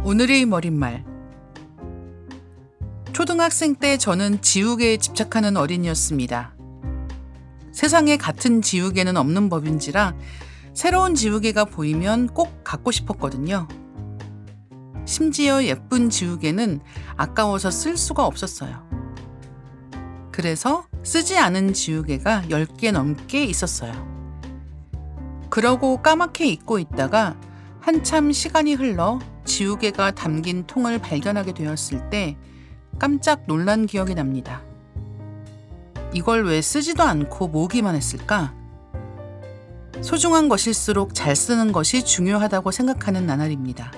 오늘의 머릿말. 초등학생 때 저는 지우개에 집착하는 어린이였습니다. 세상에 같은 지우개는 없는 법인지라 새로운 지우개가 보이면 꼭 갖고 싶었거든요. 심지어 예쁜 지우개는 아까워서 쓸 수가 없었어요. 그래서 쓰지 않은 지우개가 10개 넘게 있었어요. 그러고 까맣게 잊고 있다가 한참 시간이 흘러 지우개가 담긴 통을 발견하게 되었을 때 깜짝 놀란 기억이 납니다. 이걸 왜 쓰지도 않고 모으기만 했을까? 소중한 것일수록 잘 쓰는 것이 중요하다고 생각하는 나날입니다.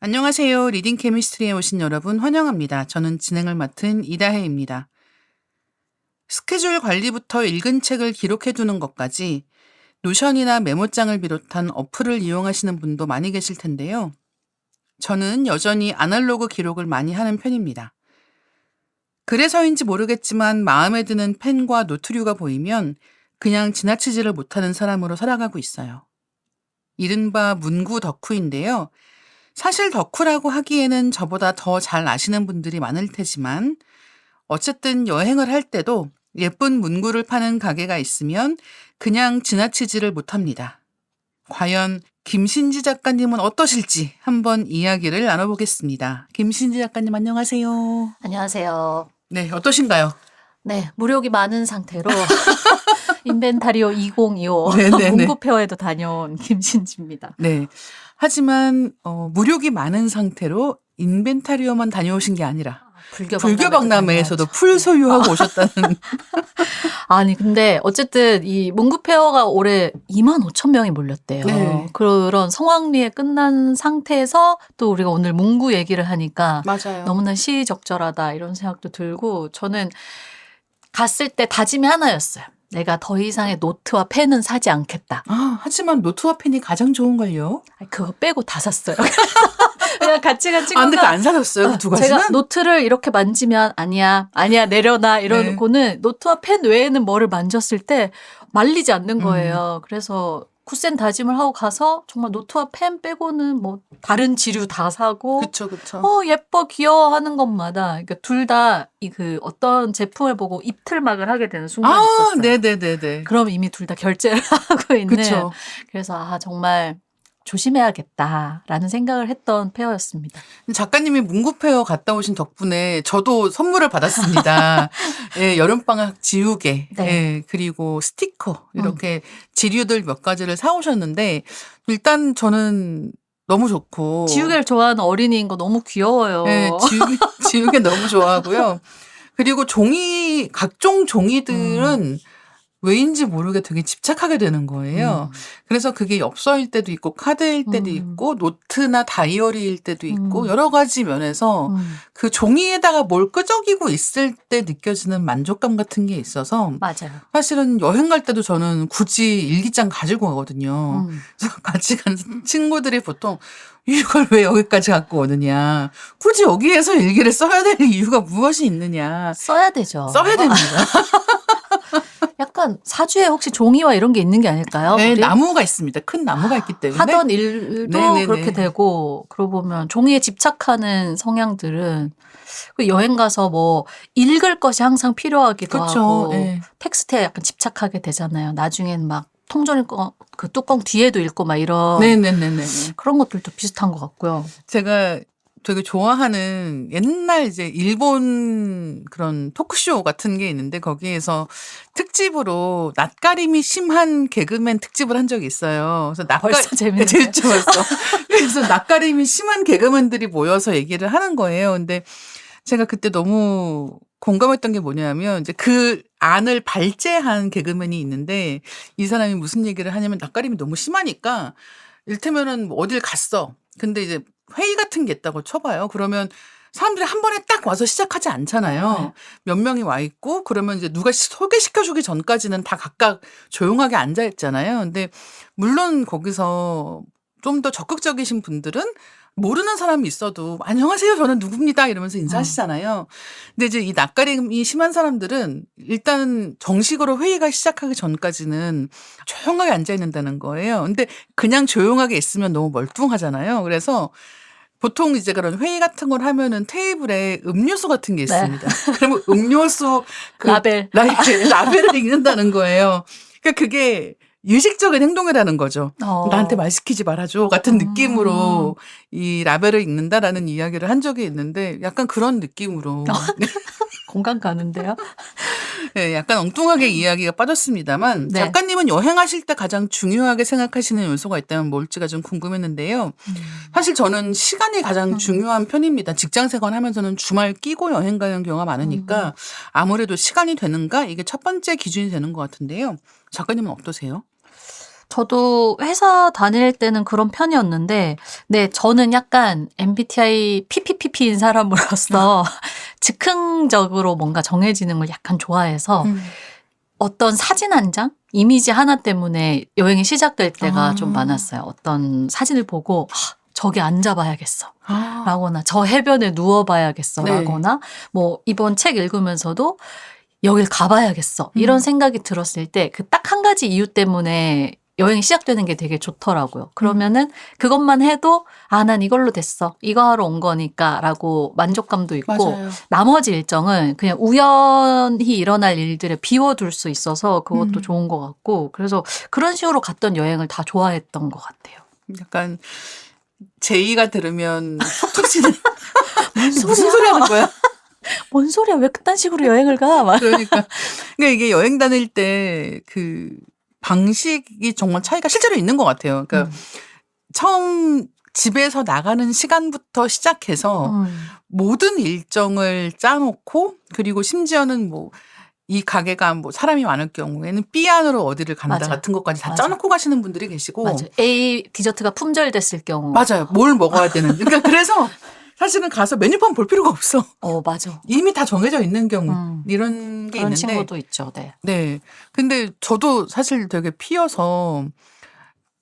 안녕하세요. 리딩 케미스트리에 오신 여러분 환영합니다. 저는 진행을 맡은 이다혜입니다. 스케줄 관리부터 읽은 책을 기록해두는 것까지 노션이나 메모장을 비롯한 어플을 이용하시는 분도 많이 계실 텐데요. 저는 여전히 아날로그 기록을 많이 하는 편입니다. 그래서인지 모르겠지만 마음에 드는 펜과 노트류가 보이면 그냥 지나치지를 못하는 사람으로 살아가고 있어요. 이른바 문구 덕후인데요. 사실 덕후라고 하기에는 저보다 더 잘 아시는 분들이 많을 테지만 어쨌든 여행을 할 때도 예쁜 문구를 파는 가게가 있으면 그냥 지나치지를 못합니다. 과연 김신지 작가님은 어떠실지 한번 이야기를 나눠보겠습니다. 김신지 작가님 안녕하세요. 안녕하세요. 네, 어떠신가요? 네, 무력이 많은 상태로 인벤타리오 2025 네네네. 문구페어에도 다녀온 김신지입니다. 네. 하지만 무력이 많은 상태로 인벤타리오만 다녀오신 게 아니라 불교박람회에서도 풀 소유하고 오셨다는. 아니 근데 어쨌든 이 문구페어가 올해 25,000명이 몰렸대요. 네. 그런 성황리에 끝난 상태에서 또 우리가 오늘 문구 얘기를 하니까 맞아요. 너무나 시의적절하다 이런 생각도 들고 저는 갔을 때 다짐이 하나였어요. 내가 더 이상의 노트와 펜은 사지 않겠다. 하지만 노트와 펜이 가장 좋은걸요? 그거 빼고 다 샀어요. 그냥 같이 근데 안 사셨어요? 그 두 가지는? 제가 노트를 이렇게 만지면 아니야 내려놔 이러고는 노트와 펜 외에는 뭐를 만졌을 때 말리지 않는 거예요. 그래서 굳센 다짐을 하고 가서 정말 노트와 펜 빼고는 뭐 다른 지류 다 사고 그쵸. 예뻐 귀여워 하는 것마다 그러니까 둘 다 그 어떤 제품을 보고 입틀막을 하게 되는 순간이 있었어요. 네네네네. 그럼 이미 둘 다 결제를 하고 있는. 그쵸. 그래서 정말 조심해야겠다라는 생각을 했던 페어였습니다. 작가님이 문구페어 갔다 오신 덕분에 저도 선물을 받았습니다. 예, 여름방학 지우개, 네. 예, 그리고 스티커 이렇게 지류들 몇 가지를 사오셨는데 일단 저는 너무 좋고 지우개를 좋아하는 어린이인 거 너무 귀여워요. 예, 지우개 너무 좋아하고요. 그리고 각종 종이들은 왜인지 모르게 되게 집착하게 되는 거예요. 그래서 그게 엽서일 때도 있고 카드일 때도 있고 노트나 다이어리일 때도 있고 여러 가지 면에서 그 종이에다가 뭘 끄적이고 있을 때 느껴지는 만족감 같은 게 있어서 맞아요. 사실은 여행 갈 때도 저는 굳이 일기장 가지고 가거든요. 그래서 같이 간 친구들이 보통 이걸 왜 여기까지 갖고 오느냐. 굳이 여기에서 일기를 써야 될 이유가 무엇이 있느냐. 써야 되죠. 써야 됩니다. 약간 사주에 혹시 종이와 이런 게 있는 게 아닐까요? 네, 우리? 나무가 있습니다. 큰 나무가 있기 때문에. 하던 일도 네네네. 그렇게 되고 그러고 보면 종이에 집착하는 성향들은 여행 가서 뭐 읽을 것이 항상 필요하기도 그렇죠. 하고 네. 텍스트에 약간 집착하게 되잖아요. 나중엔 막 통조림 그 뚜껑 뒤에도 읽고 막 이런 네네네네. 그런 것들도 비슷한 것 같고요. 제가 되게 좋아하는 옛날 이제 일본 그런 토크쇼 같은 게 있는데 거기에서 특집으로 낯가림이 심한 개그맨 특집을 한 적이 있어요. 그래서 벌써 재밌네요. 재밌죠, 벌써. 그래서 낯가림이 심한 개그맨들이 모여서 얘기를 하는 거예요. 근데 제가 그때 너무 공감했던 게 뭐냐면 이제 그 안을 발제한 개그맨이 있는데 이 사람이 무슨 얘기를 하냐면 낯가림이 너무 심하니까 일테면은 뭐 어딜 갔어. 근데 이제 회의 같은 게 있다고 쳐봐요. 그러면 사람들이 한 번에 딱 와서 시작하지 않잖아요. 몇 명이 와 있고 그러면 이제 누가 소개시켜주기 전까지는 다 각각 조용하게 앉아 있잖아요. 근데 물론 거기서 좀 더 적극적이신 분들은 모르는 사람이 있어도 안녕하세요 저는 누구입니다 이러면서 인사하시잖아요. 근데 이제 이 낯가림이 심한 사람들은 일단 정식으로 회의가 시작하기 전까지는 조용하게 앉아 있는다는 거예요. 근데 그냥 조용하게 있으면 너무 멀뚱하잖아요. 그래서 보통 이제 그런 회의 같은 걸 하면은 테이블에 음료수 같은 게 네. 있습니다. 그러면 음료수 그 라벨. 라벨을 읽는다는 거예요. 그러니까 그게 유식적인 행동이라는 거죠. 나한테 말 시키지 말아줘 같은 느낌으로 이 라벨을 읽는다라는 이야기를 한 적이 있는데 약간 그런 느낌으로 공감 가는데요. 네, 약간 엉뚱하게 이야기가 빠졌습니다만 네. 작가님은 여행하실 때 가장 중요하게 생각하시는 요소가 있다면 뭘지가 좀 궁금했는데요. 사실 저는 시간이 가장 중요한 편입니다. 직장 생활하면서는 주말 끼고 여행 가는 경우가 많으니까 아무래도 시간이 되는가 이게 첫 번째 기준이 되는 것 같은데요. 작가님은 어떠세요? 저도 회사 다닐 때는 그런 편이었는데, 네, 저는 약간 MBTI PPPP인 사람으로서 즉흥적으로 뭔가 정해지는 걸 약간 좋아해서 어떤 사진 한 장? 이미지 하나 때문에 여행이 시작될 때가 좀 많았어요. 어떤 사진을 보고 저기 앉아봐야겠어. 라거나 저 해변에 누워봐야겠어. 네. 라거나 뭐 이번 책 읽으면서도 여길 가봐야겠어. 이런 생각이 들었을 때 그 딱 한 가지 이유 때문에 여행이 시작되는 게 되게 좋더라고요. 그러면은 그것만 해도 난 이걸로 됐어. 이거 하러 온 거니까 라고 만족감도 있고 맞아요. 나머지 일정은 그냥 우연히 일어날 일들에 비워둘 수 있어서 그것도 좋은 것 같고 그래서 그런 식으로 갔던 여행을 다 좋아했던 것 같아요. 약간 제이가 들으면 속 터지는 무슨 무슨 소리 하는 거야? 뭔 소리야? 왜 그딴 식으로 여행을 가? 막. 그러니까 이게 여행 다닐 때 그 방식이 정말 차이가 실제로 있는 것 같아요. 그러니까 처음 집에서 나가는 시간부터 시작해서 모든 일정을 짜놓고 그리고 심지어는 뭐 이 가게가 뭐 사람이 많을 경우에는 B 안으로 어디를 간다 맞아요. 같은 것까지 다 맞아요. 짜놓고 가시는 분들이 계시고 맞아요. A 디저트가 품절됐을 경우. 맞아요. 뭘 먹어야 되는. 그러니까 그래서 사실은 가서 메뉴판 볼 필요가 없어. 맞아. 이미 다 정해져 있는 경우 이런 게 그런 있는데 친구도 있죠. 네. 네. 근데 저도 사실 되게 피어서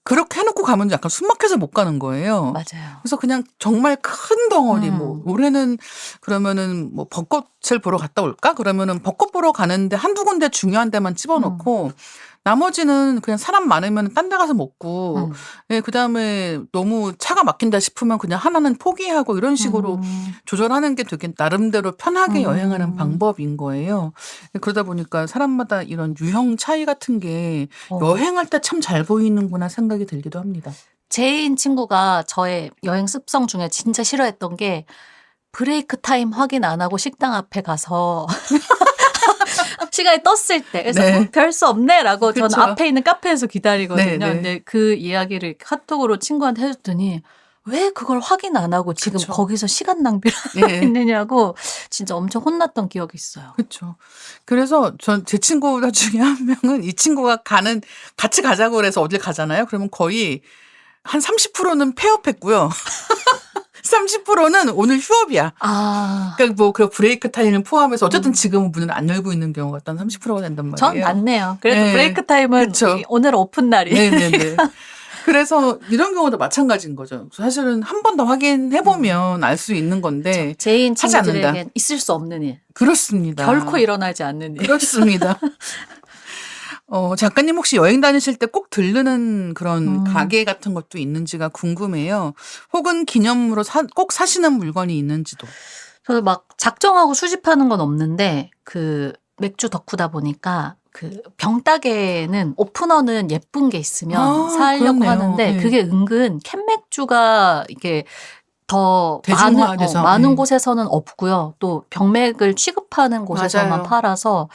그렇게 해놓고 가면 약간 숨 막혀서 못 가는 거예요. 맞아요. 그래서 그냥 정말 큰 덩어리 뭐 올해는 그러면은 뭐 벚꽃을 보러 갔다 올까? 그러면은 벚꽃 보러 가는데 한두 군데 중요한 데만 집어넣고 나머지는 그냥 사람 많으면 딴 데 가서 먹고 예, 그다음에 너무 차가 막힌다 싶으면 그냥 하나는 포기하고 이런 식으로 조절하는 게 되게 나름대로 편하게 여행하는 방법인 거예요. 그러다 보니까 사람마다 이런 유형 차이 같은 게 여행할 때 참 잘 보이는구나 생각이 들기도 합니다. 제인 친구가 저의 여행 습성 중에 진짜 싫어했던 게 브레이크 타임 확인 안 하고 식당 앞에 가서 시간이 떴을 때 그래서 네. 별 수 없네라고 저는 그쵸. 앞에 있는 카페에서 기다리거든요. 네, 네. 근데 그 이야기를 카톡으로 친구한테 해줬더니 왜 그걸 확인 안 하고 지금 그쵸. 거기서 시간 낭비를 예. 했느냐고 진짜 엄청 혼났던 기억이 있어요. 그렇죠. 그래서 제 친구 중에 한 명은 이 친구가 같이 가자고 그래서 어딜 가잖아요. 그러면 거의 한 30%는 폐업했고요. 30%는 오늘 휴업이야. 그러니까 뭐 그 브레이크 타임을 포함해서 어쨌든 지금은 문을 안 열고 있는 경우가 한 30%가 된단 말이에요. 전 낫네요. 그래도 네. 브레이크 타임은 그쵸. 오늘 오픈 날이에요. 네네네. 그래서 이런 경우도 마찬가지인 거죠. 사실은 한 번 더 확인해 보면 알 수 있는 건데 제인 하지 않는다. 친구들에겐 있을 수 없는 일. 그렇습니다. 결코 일어나지 않는 일. 그렇습니다. 작가님 혹시 여행 다니실 때 꼭 들르는 그런 가게 같은 것도 있는지가 궁금해요. 혹은 기념으로 꼭 사시는 물건이 있는지도. 저도 막 작정하고 수집하는 건 없는데 그 맥주 덕후다 보니까 그 병따개는 오프너는 예쁜 게 있으면 사려고 그렇네요. 하는데 네. 그게 은근 캔맥주가 이게 더 대중화돼서, 많은 네. 곳에서는 없고요. 또 병맥을 취급하는 곳에서만 맞아요. 팔아서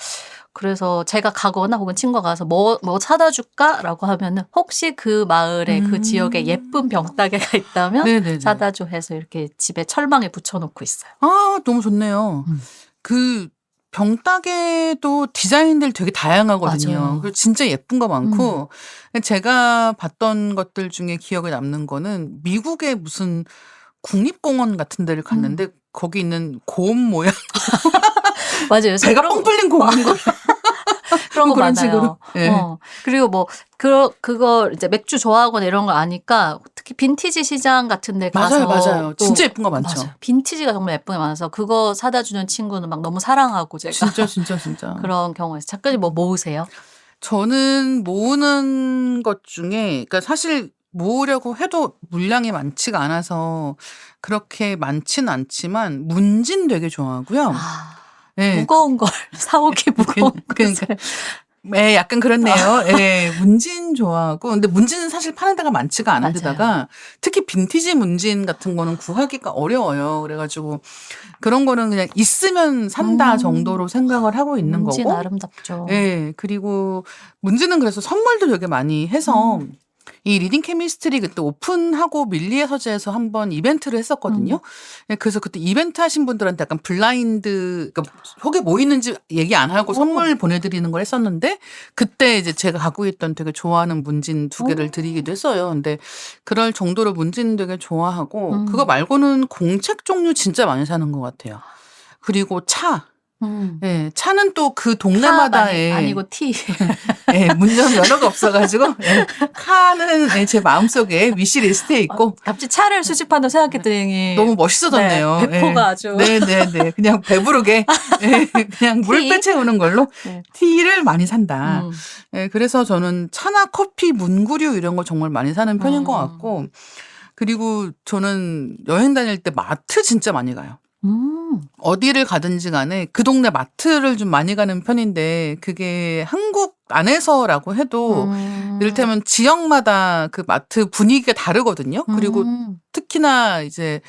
그래서 제가 가거나 혹은 친구가 가서 뭐 사다 줄까라고 하면은 혹시 그 마을에 그 지역에 예쁜 병따개가 있다면 네네네. 사다 줘 해서 이렇게 집에 철망에 붙여놓고 있어요. 너무 좋네요. 그 병따개도 디자인들 되게 다양하거든요. 맞아요. 그리고 진짜 예쁜 거 많고 제가 봤던 것들 중에 기억에 남는 거는 미국의 무슨 국립공원 같은 데를 갔는데 거기 있는 곰 모양 맞아요. 요새 배가 그런 뻥 뚫린 곰인 거예요. 그런 거 그런 많아요. 식으로. 예. 그리고 뭐 그거 이제 맥주 좋아하거나 이런 거 아니까 특히 빈티지 시장 같은 데 가서 맞아요. 또 진짜 예쁜 거 많죠. 맞아요. 빈티지가 정말 예쁜 게 많아서 그거 사다 주는 친구는 막 너무 사랑하고 제가 진짜. 그런 경우에서 작가님 뭐 모으세요? 저는 모으는 것 중에 그러니까 사실 모으려고 해도 물량이 많지가 않아서 그렇게 많지는 않지만 문진 되게 좋아하고요. 아, 예. 무거운 걸 사오기 무거운 그러니까 것을. 예, 약간 그렇네요. 예, 문진 좋아하고. 근데 문진은 사실 파는 데가 많지가 않은 맞아요. 데다가 특히 빈티지 문진 같은 거는 구하기가 어려워요. 그래가지고 그런 거는 그냥 있으면 산다 정도로 생각을 하고 있는 문진 거고. 아름답죠. 예, 그리고 문진은 그래서 선물도 되게 많이 해서 이 리딩 케미스트리 그때 오픈하고 밀리의 서재에서 한번 이벤트를 했었거든요. 예, 그래서 그때 이벤트 하신 분들한테 약간 블라인드, 그러니까 속에 뭐 있는지 얘기 안 하고 선물 보내드리는 걸 했었는데 그때 이제 제가 갖고 있던 되게 좋아하는 문진 2개를 드리기도 했어요. 근데 그럴 정도로 문진 되게 좋아하고 그거 말고는 공책 종류 진짜 많이 사는 것 같아요. 그리고 차. 예, 차는 또 그 동네마다 아니고 티. 예, 문전 면허가 없어가지고 예, 카는 예, 제 마음속에 위시리스트에 있고 갑자기 차를 수집한다고 생각했더니 너무 멋있어졌네요. 네, 배포가 예. 아주. 네네네. 그냥 배부르게 예, 그냥 물배 채우는 걸로 네. 티를 많이 산다. 예, 그래서 저는 차나 커피, 문구류 이런 거 정말 많이 사는 편인 것 같고 그리고 저는 여행 다닐 때 마트 진짜 많이 가요. 어디를 가든지 간에 그 동네 마트를 좀 많이 가는 편인데 그게 한국 안에서라고 해도 이를테면 지역마다 그 마트 분위기가 다르거든요. 그리고 특히나 이제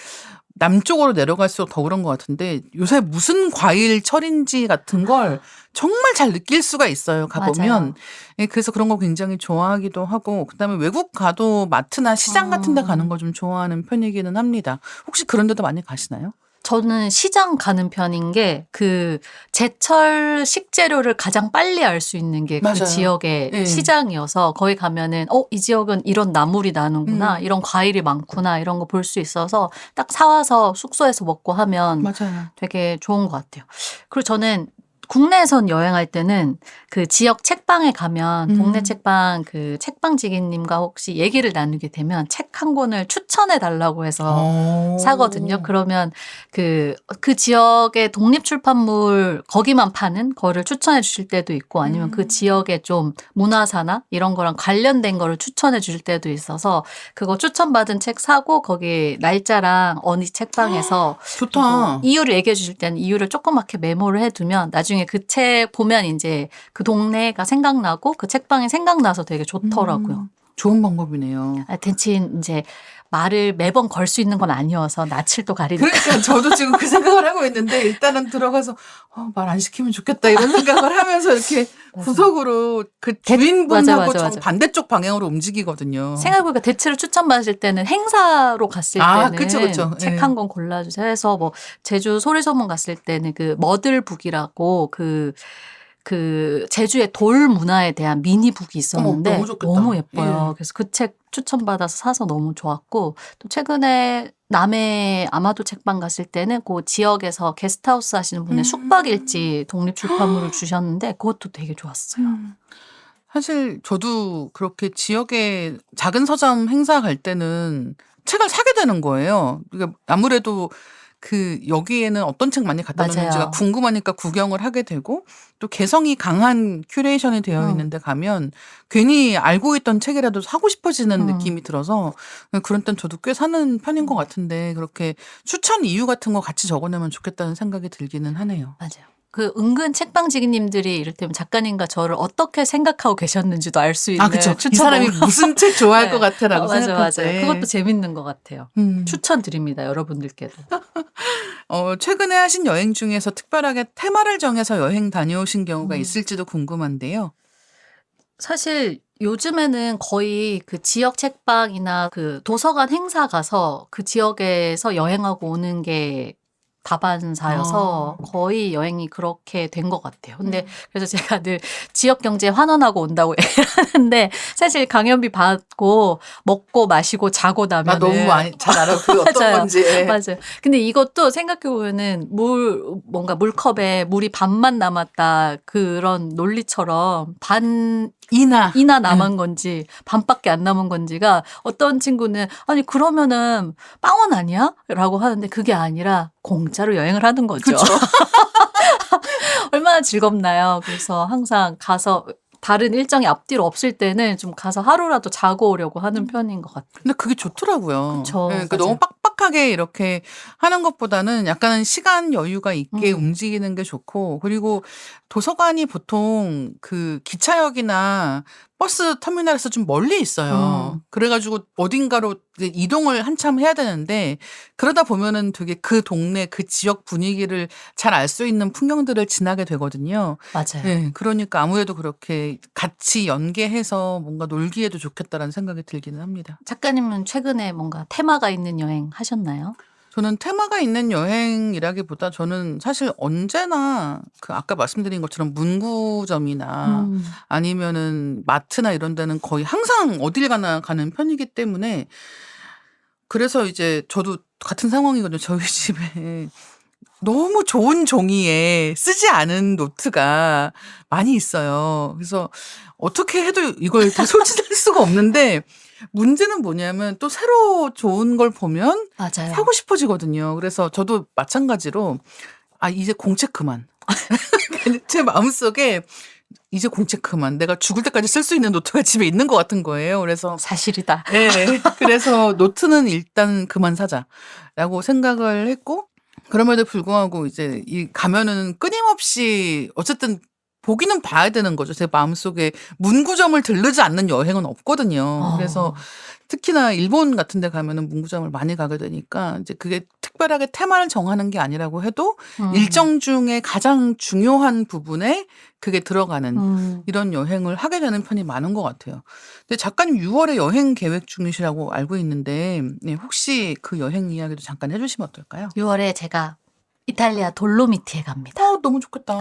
남쪽으로 내려갈수록 더 그런 것 같은데 요새 무슨 과일 철인지 같은 걸 정말 잘 느낄 수가 있어요. 가보면. 맞아요. 예, 그래서 그런 거 굉장히 좋아하기도 하고 그다음에 외국 가도 마트나 시장 같은 데 가는 거 좀 좋아하는 편이기는 합니다. 혹시 그런 데도 많이 가시나요? 저는 시장 가는 편인 게 그 제철 식재료를 가장 빨리 알 수 있는 게 그 맞아요. 지역의 예. 시장이어서 거기 가면은 이 지역은 이런 나물이 나는구나, 이런 과일이 많구나 이런 거 볼 수 있어서 딱 사와서 숙소에서 먹고 하면 맞아요. 되게 좋은 것 같아요. 그리고 저는 국내에선 여행할 때는 그 지역 책방에 가면 동네 책방 그 책방지기님과 혹시 얘기를 나누게 되면 책 한 권을 추천해 달라고 해서 사거든요. 그러면 그 지역의 독립출판물 거기만 파는 거를 추천해 주실 때도 있고 아니면 그 지역의 좀 문화사나 이런 거랑 관련된 거를 추천해 주실 때도 있어서 그거 추천받은 책 사고 거기 날짜랑 어느 책방에서 좋다. 이유를 얘기해 주실 때는 이유를 조그맣게 메모를 해두면 나중에 그 책 보면 이제 그 동네가 생각나고 그 책방이 생각나서 되게 좋더라고요. 좋은 방법이네요. 대신 이제 말을 매번 걸 수 있는 건 아니어서 낯을 또 가리니까. 그러니까 저도 지금 그 생각을 하고 있는데 일단은 들어가서 말 안 시키면 좋겠다 이런 생각을 하면서 이렇게 구석으로 그 주인분하고 맞아. 반대쪽 방향으로 움직이거든요. 생각해보니까 대체로 추천받으실 때는 행사로 갔을 때는 그쵸. 책 예. 한 권 골라주세요 해서 뭐 제주 소리소문 갔을 때는 그 머들북이라고 그 제주의 돌 문화에 대한 미니북이 있었는데 너무 좋겠다. 너무 예뻐요. 예. 그래서 그 책 추천받아서 사서 너무 좋았고 또 최근에 남해 아마도 책방 갔을 때는 그 지역에서 게스트하우스 하시는 분의 숙박일지 독립출판물을 주셨는데 그것도 되게 좋았어요. 사실 저도 그렇게 지역에 작은 서점 행사 갈 때는 책을 사게 되는 거예요. 그러니까 아무래도 그 여기에는 어떤 책 많이 갖다 놓는지가 맞아요. 궁금하니까 구경을 하게 되고 또 개성이 강한 큐레이션이 되어 있는데 가면 괜히 알고 있던 책이라도 사고 싶어지는 느낌이 들어서 그런 땐 저도 꽤 사는 편인 것 같은데 그렇게 추천 이유 같은 거 같이 적어내면 좋겠다는 생각이 들기는 하네요. 맞아요. 그 은근 책방지기님들이 이를테면 작가님과 저를 어떻게 생각하고 계셨는지도 알 수 있는 그쵸. 이 추천 사람이 무슨 책 좋아할 네. 것 같아라고 생각할 맞아요. 때. 그것도 재밌는 것 같아요. 추천드립니다. 여러분들께도. 최근에 하신 여행 중에서 특별하게 테마를 정해서 여행 다녀오신 경우가 있을지도 궁금한데요. 사실 요즘에는 거의 그 지역 책방이나 그 도서관 행사 가서 그 지역에서 여행하고 오는 게 다반사여서 거의 여행이 그렇게 된 것 같아요. 근데 그래서 제가 늘 지역 경제에 환원하고 온다고 얘기하는데 사실 강연비 받고 먹고 마시고 자고 나 나면은 너무 많이 잘 알아. 그게 어떤 맞아요. 건지. 맞아요. 근데 이것도 생각해보면은 뭔가 물컵에 물이 반만 남았다 그런 논리처럼 이나. 이나 남은 건지 반밖에 안 남은 건지가 어떤 친구는 아니 그러면은 빵원 아니야? 라고 하는데 그게 아니라 공짜로 여행을 하는 거죠. 그렇죠. 얼마나 즐겁나요? 그래서 항상 가서 다른 일정이 앞뒤로 없을 때는 좀 가서 하루라도 자고 오려고 하는 편인 것 같아요. 근데 그게 좋더라고요. 그쵸. 그러니까 맞아요. 너무 빡빡하게 이렇게 하는 것보다는 약간은 시간 여유가 있게 음. 움직이는 게 좋고, 그리고 도서관이 보통 그 기차역이나 버스 터미널에서 좀 멀리 있어요. 그래가지고 어딘가로 이제 이동을 한참 해야 되는데, 그러다 보면은 되게 그 동네, 그 지역 분위기를 잘 알 수 있는 풍경들을 지나게 되거든요. 맞아요. 네, 그러니까 아무래도 그렇게 같이 연계해서 뭔가 놀기에도 좋겠다라는 생각이 들기는 합니다. 작가님은 최근에 뭔가 테마가 있는 여행 하셨나요? 저는 테마가 있는 여행이라기보다 저는 사실 언제나 그 아까 말씀드린 것처럼 문구점이나 아니면은 마트나 이런 데는 거의 항상 어딜 가나 가는 편이기 때문에, 그래서 이제 저도 같은 상황이거든요. 저희 집에 너무 좋은 종이에 쓰지 않은 노트가 많이 있어요. 그래서 어떻게 해도 이걸 다 소진할 수가 없는데, 문제는 뭐냐면 또 새로 좋은 걸 보면 맞아요. 사고 싶어지거든요. 그래서 저도 마찬가지로 이제 공책 그만. 제 마음속에 이제 공책 그만. 내가 죽을 때까지 쓸 수 있는 노트가 집에 있는 것 같은 거예요. 그래서 사실이다. 네, 그래서 노트는 일단 그만 사자라고 생각을 했고, 그럼에도 불구하고 이제 이 가면은 끊임없이 어쨌든 보기는 봐야 되는 거죠. 제 마음속에 문구점을 들르지 않는 여행은 없거든요. 그래서 특히나 일본 같은 데 가면은 문구점을 많이 가게 되니까 이제 그게 특별하게 테마를 정하는 게 아니라고 해도 일정 중에 가장 중요한 부분에 그게 들어가는 이런 여행을 하게 되는 편이 많은 것 같아요. 근데 작가님 6월에 여행 계획 중이시라고 알고 있는데, 네, 혹시 그 여행 이야기도 잠깐 해주시면 어떨까요? 6월에 제가 이탈리아 돌로미티에 갑니다. 너무 좋겠다.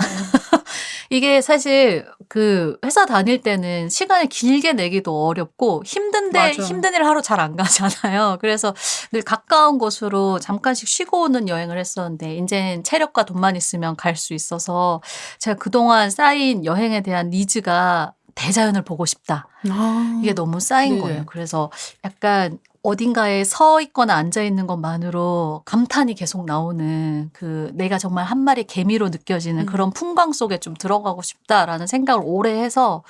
이게 사실 그 회사 다닐 때는 시간을 길게 내기도 어렵고 힘든데 맞아. 힘든 일을 하러 잘 안 가잖아요. 그래서 늘 가까운 곳으로 잠깐씩 쉬고 오는 여행을 했었는데 이제는 체력과 돈만 있으면 갈 수 있어서 제가 그동안 쌓인 여행에 대한 니즈가 대자연을 보고 싶다. 이게 너무 쌓인 네. 거예요. 그래서 약간 어딘가에 서 있거나 앉아 있는 것만으로 감탄이 계속 나오는 그 내가 정말 한 마리 개미로 느껴지는 그런 풍광 속에 좀 들어가고 싶다라는 생각을 오래 해서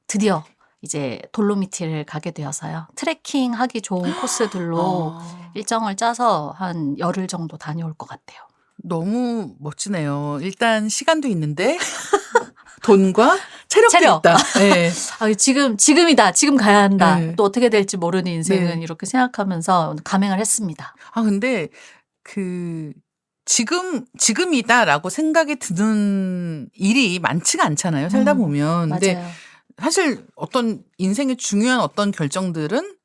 드디어 이제 돌로미티를 가게 되어서요. 트레킹 하기 좋은 코스들로 일정을 짜서 한 열흘 정도 다녀올 것 같아요. 너무 멋지네요. 일단 시간도 있는데 돈과 체력도 체력. 있다. 네. 지금이다. 지금 가야 한다. 네. 또 어떻게 될지 모르는 인생은 네. 이렇게 생각하면서 감행을 했습니다. 근데 그 지금이다라고 생각이 드는 일이 많지가 않잖아요. 살다 보면. 근데 맞아요. 사실 어떤 인생의 중요한 어떤 결정들은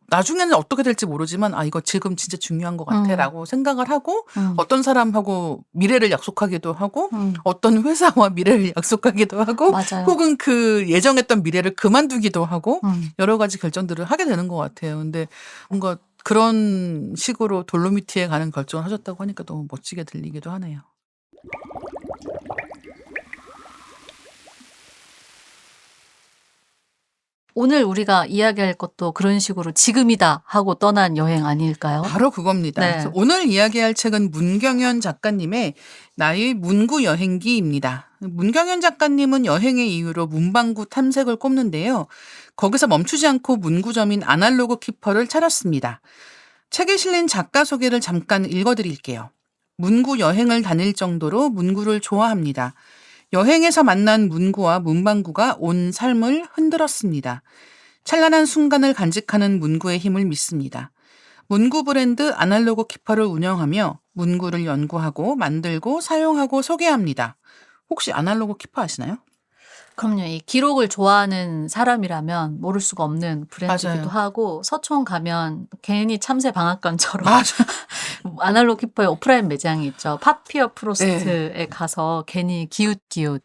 나중에는 어떻게 될지 모르지만 이거 지금 진짜 중요한 것 같아라고 생각을 하고 어떤 사람하고 미래를 약속하기도 하고 어떤 회사와 미래를 약속하기도 하고 맞아요. 혹은 그 예정했던 미래를 그만두기도 하고 여러 가지 결정들을 하게 되는 것 같아요. 근데 뭔가 그런 식으로 돌로미티에 가는 결정을 하셨다고 하니까 너무 멋지게 들리기도 하네요. 오늘 우리가 이야기할 것도 그런 식으로 지금이다 하고 떠난 여행 아닐까요? 바로 그겁니다. 네. 그래서 오늘 이야기할 책은 문경현 작가님의 나의 문구 여행기입니다. 문경현 작가님은 여행의 이유로 문방구 탐색을 꼽는데요. 거기서 멈추지 않고 문구점인 아날로그 키퍼를 찾았습니다. 책에 실린 작가 소개를 잠깐 읽어드릴게요. 문구 여행을 다닐 정도로 문구를 좋아합니다. 여행에서 만난 문구와 문방구가 온 삶을 흔들었습니다. 찬란한 순간을 간직하는 문구의 힘을 믿습니다. 문구 브랜드 아날로그 키퍼를 운영하며 문구를 연구하고 만들고 사용하고 소개합니다. 혹시 아날로그 키퍼 아시나요? 그럼요. 이 기록을 좋아하는 사람이라면 모를 수가 없는 브랜드이기도 맞아요. 하고 서촌 가면 괜히 참새 방앗간처럼 맞아. 아날로그 키퍼의 오프라인 매장이 있죠. 파피어 네. 프로스트에 가서 괜히 기웃기웃.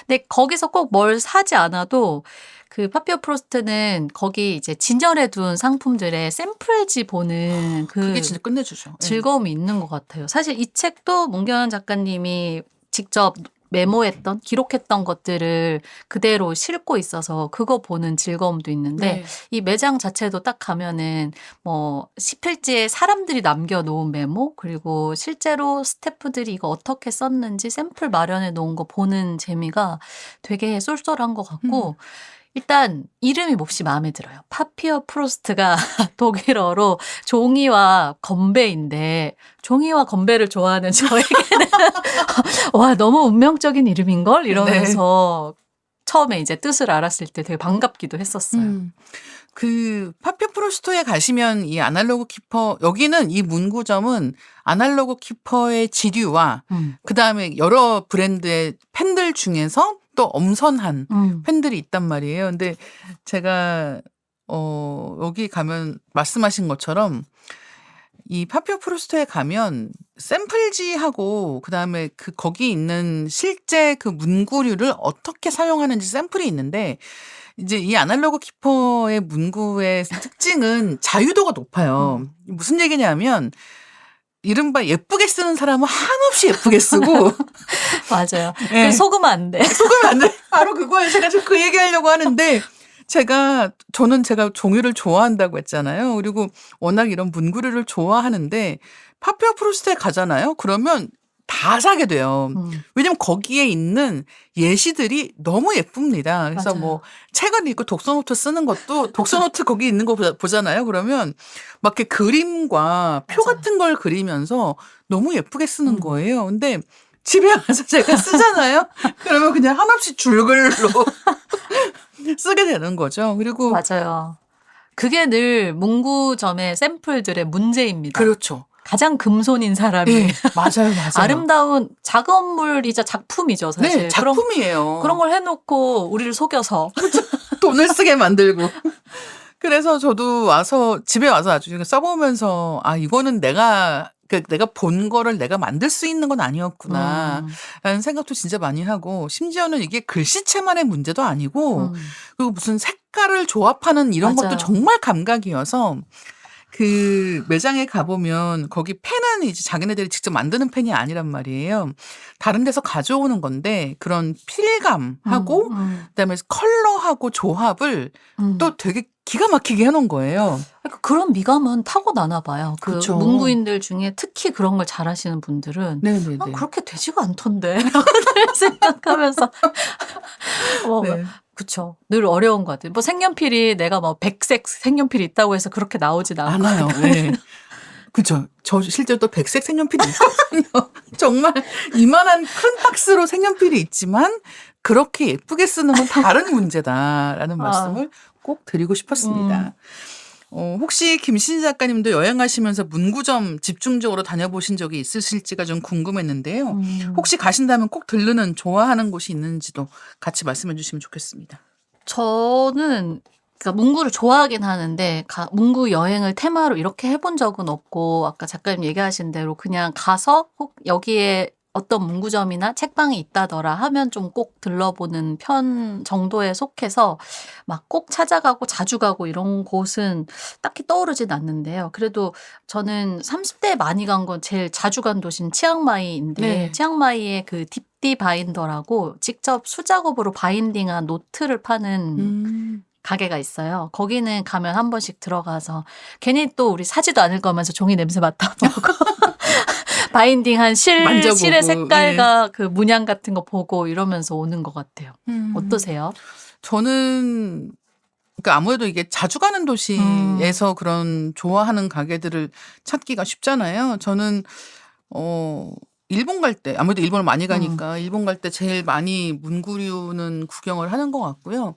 근데 거기서 꼭 뭘 사지 않아도 그 파피어 프로스트는 거기 이제 진열해 둔 상품들의 샘플지 보는 그게 그 진짜 끝내주죠. 예. 즐거움이 있는 것 같아요. 사실 이 책도 문경현 작가님이 직접 메모했던, 기록했던 것들을 그대로 싣고 있어서 그거 보는 즐거움도 있는데 네. 이 매장 자체도 딱 가면은 뭐 10필지에 사람들이 남겨놓은 메모 그리고 실제로 스태프들이 이거 어떻게 썼는지 샘플 마련해 놓은 거 보는 재미가 되게 쏠쏠한 것 같고 일단 이름이 몹시 마음에 들어요. 파피어 프로스트가 독일어로 종이와 건배인데 종이와 건배를 좋아하는 저에게는 와 너무 운명적인 이름인걸 이러면서 처음에 이제 뜻을 알았을 때 되게 반갑기도 했었어요. 그 파피어 프로스토에 가시면 이 아날로그 키퍼 여기는 이 문구점은 아날로그 키퍼의 지류와 그다음에 여러 브랜드의 펜들 중에서 또 엄선한 펜들이 있단 말이에요. 근데 제가 여기 가면 말씀하신 것처럼 이 파피어 프로스토에 가면 샘플지하고 그다음에 그 거기 있는 실제 그 문구류를 어떻게 사용하는지 샘플이 있는데 이제 이 아날로그 키퍼의 문구의 특징은 자유도가 높아요. 무슨 얘기냐면 이른바 예쁘게 쓰는 사람은 한없이 예쁘게 쓰고 맞아요. 예. 그 속으면 안 돼. 속으면 안 돼. 바로 그거예요. 제가 지금 그 얘기하려고 하는데 저는 제가 종이를 좋아한다고 했잖아요. 그리고 워낙 이런 문구류를 좋아하는데 파피어 프로스트에 가잖아요. 그러면 다 사게 돼요. 왜냐면 거기에 있는 예시들이 너무 예쁩니다. 그래서 맞아요. 뭐 책을 읽고 독서노트 쓰는 것도 독서노트 거기 있는 거 보잖아요. 그러면 막 이렇게 그림과 표 맞아요. 같은 걸 그리면서 너무 예쁘게 쓰는 거예요. 근데 집에 와서 제가 쓰잖아요. 그러면 그냥 한없이 줄글로 쓰게 되는 거죠. 그리고 맞아요. 그게 늘 문구점의 샘플들의 문제입니다. 그렇죠. 가장 금손인 사람이 네, 맞아요. 아름다운 작업물이자 작품이죠, 사실. 네, 작품이에요. 그런 걸 해놓고 우리를 속여서. 돈을 쓰게 만들고. 그래서 저도 집에 와서 나중에 써보면서 이거는 내가 본 거를 내가 만들 수 있는 건 아니었구나. 라는 생각도 진짜 많이 하고, 심지어는 이게 글씨체만의 문제도 아니고, 그리고 무슨 색깔을 조합하는 이런 맞아요. 것도 정말 감각이어서, 그 매장에 가보면 거기 펜은 이제 자기네들이 직접 만드는 펜이 아니란 말이에요. 다른 데서 가져오는 건데 그런 필감하고 그다음에 컬러하고 조합을 또 되게 기가 막히게 해놓은 거예요. 그러니까 그런 미감은 타고나나 봐요. 그 그쵸. 문구인들 중에 특히 그런 걸 잘하시는 분들은 네네네. 그렇게 되지가 않던데 생각하면서 네. 그쵸. 늘 어려운 것 같아요. 뭐 색연필이 내가 뭐 100색 색연필이 있다고 해서 그렇게 나오진 않고. 않아요. 네. 그쵸. 저 실제로 또 백색 색연필이 있거든요. 정말 이만한 큰 박스로 색연필이 있지만 그렇게 예쁘게 쓰는 건 다른 문제다라는 말씀을 꼭 드리고 싶었습니다. 혹시 김신지 작가님도 여행하시면서 문구점 집중적으로 다녀보신 적이 있으실지가 좀 궁금했는데요. 혹시 가신다면 꼭 들르는 좋아하는 곳이 있는지도 같이 말씀해 주시면 좋겠습니다. 저는 그러니까 문구를 좋아하긴 하는데 문구 여행을 테마로 이렇게 해본 적은 없고 아까 작가님 얘기하신 대로 그냥 가서 혹 여기에 어떤 문구점이나 책방이 있다더라 하면 좀 꼭 들러보는 편 정도에 속해서 막 꼭 찾아가고 자주 가고 이런 곳은 딱히 떠오르진 않는데요. 그래도 저는 30대에 많이 간 건 제일 자주 간 도시는 치앙마이인데 네. 치앙마이의 그 딥디 바인더라고 직접 수작업으로 바인딩한 노트를 파는 가게가 있어요. 거기는 가면 한 번씩 들어가서 괜히 또 우리 사지도 않을 거면서 종이 냄새 맡아보고 바인딩한 만져보고, 실의 색깔과 그 문양 같은 거 보고 이러면서 오는 것 같아요. 어떠세요? 저는 그러니까 아무래도 이게 자주 가는 도시에서 그런 좋아하는 가게들을 찾기가 쉽잖아요. 저는 일본 갈 때 아무래도 일본을 많이 가니까 일본 갈 때 제일 많이 문구류는 구경을 하는 것 같고요.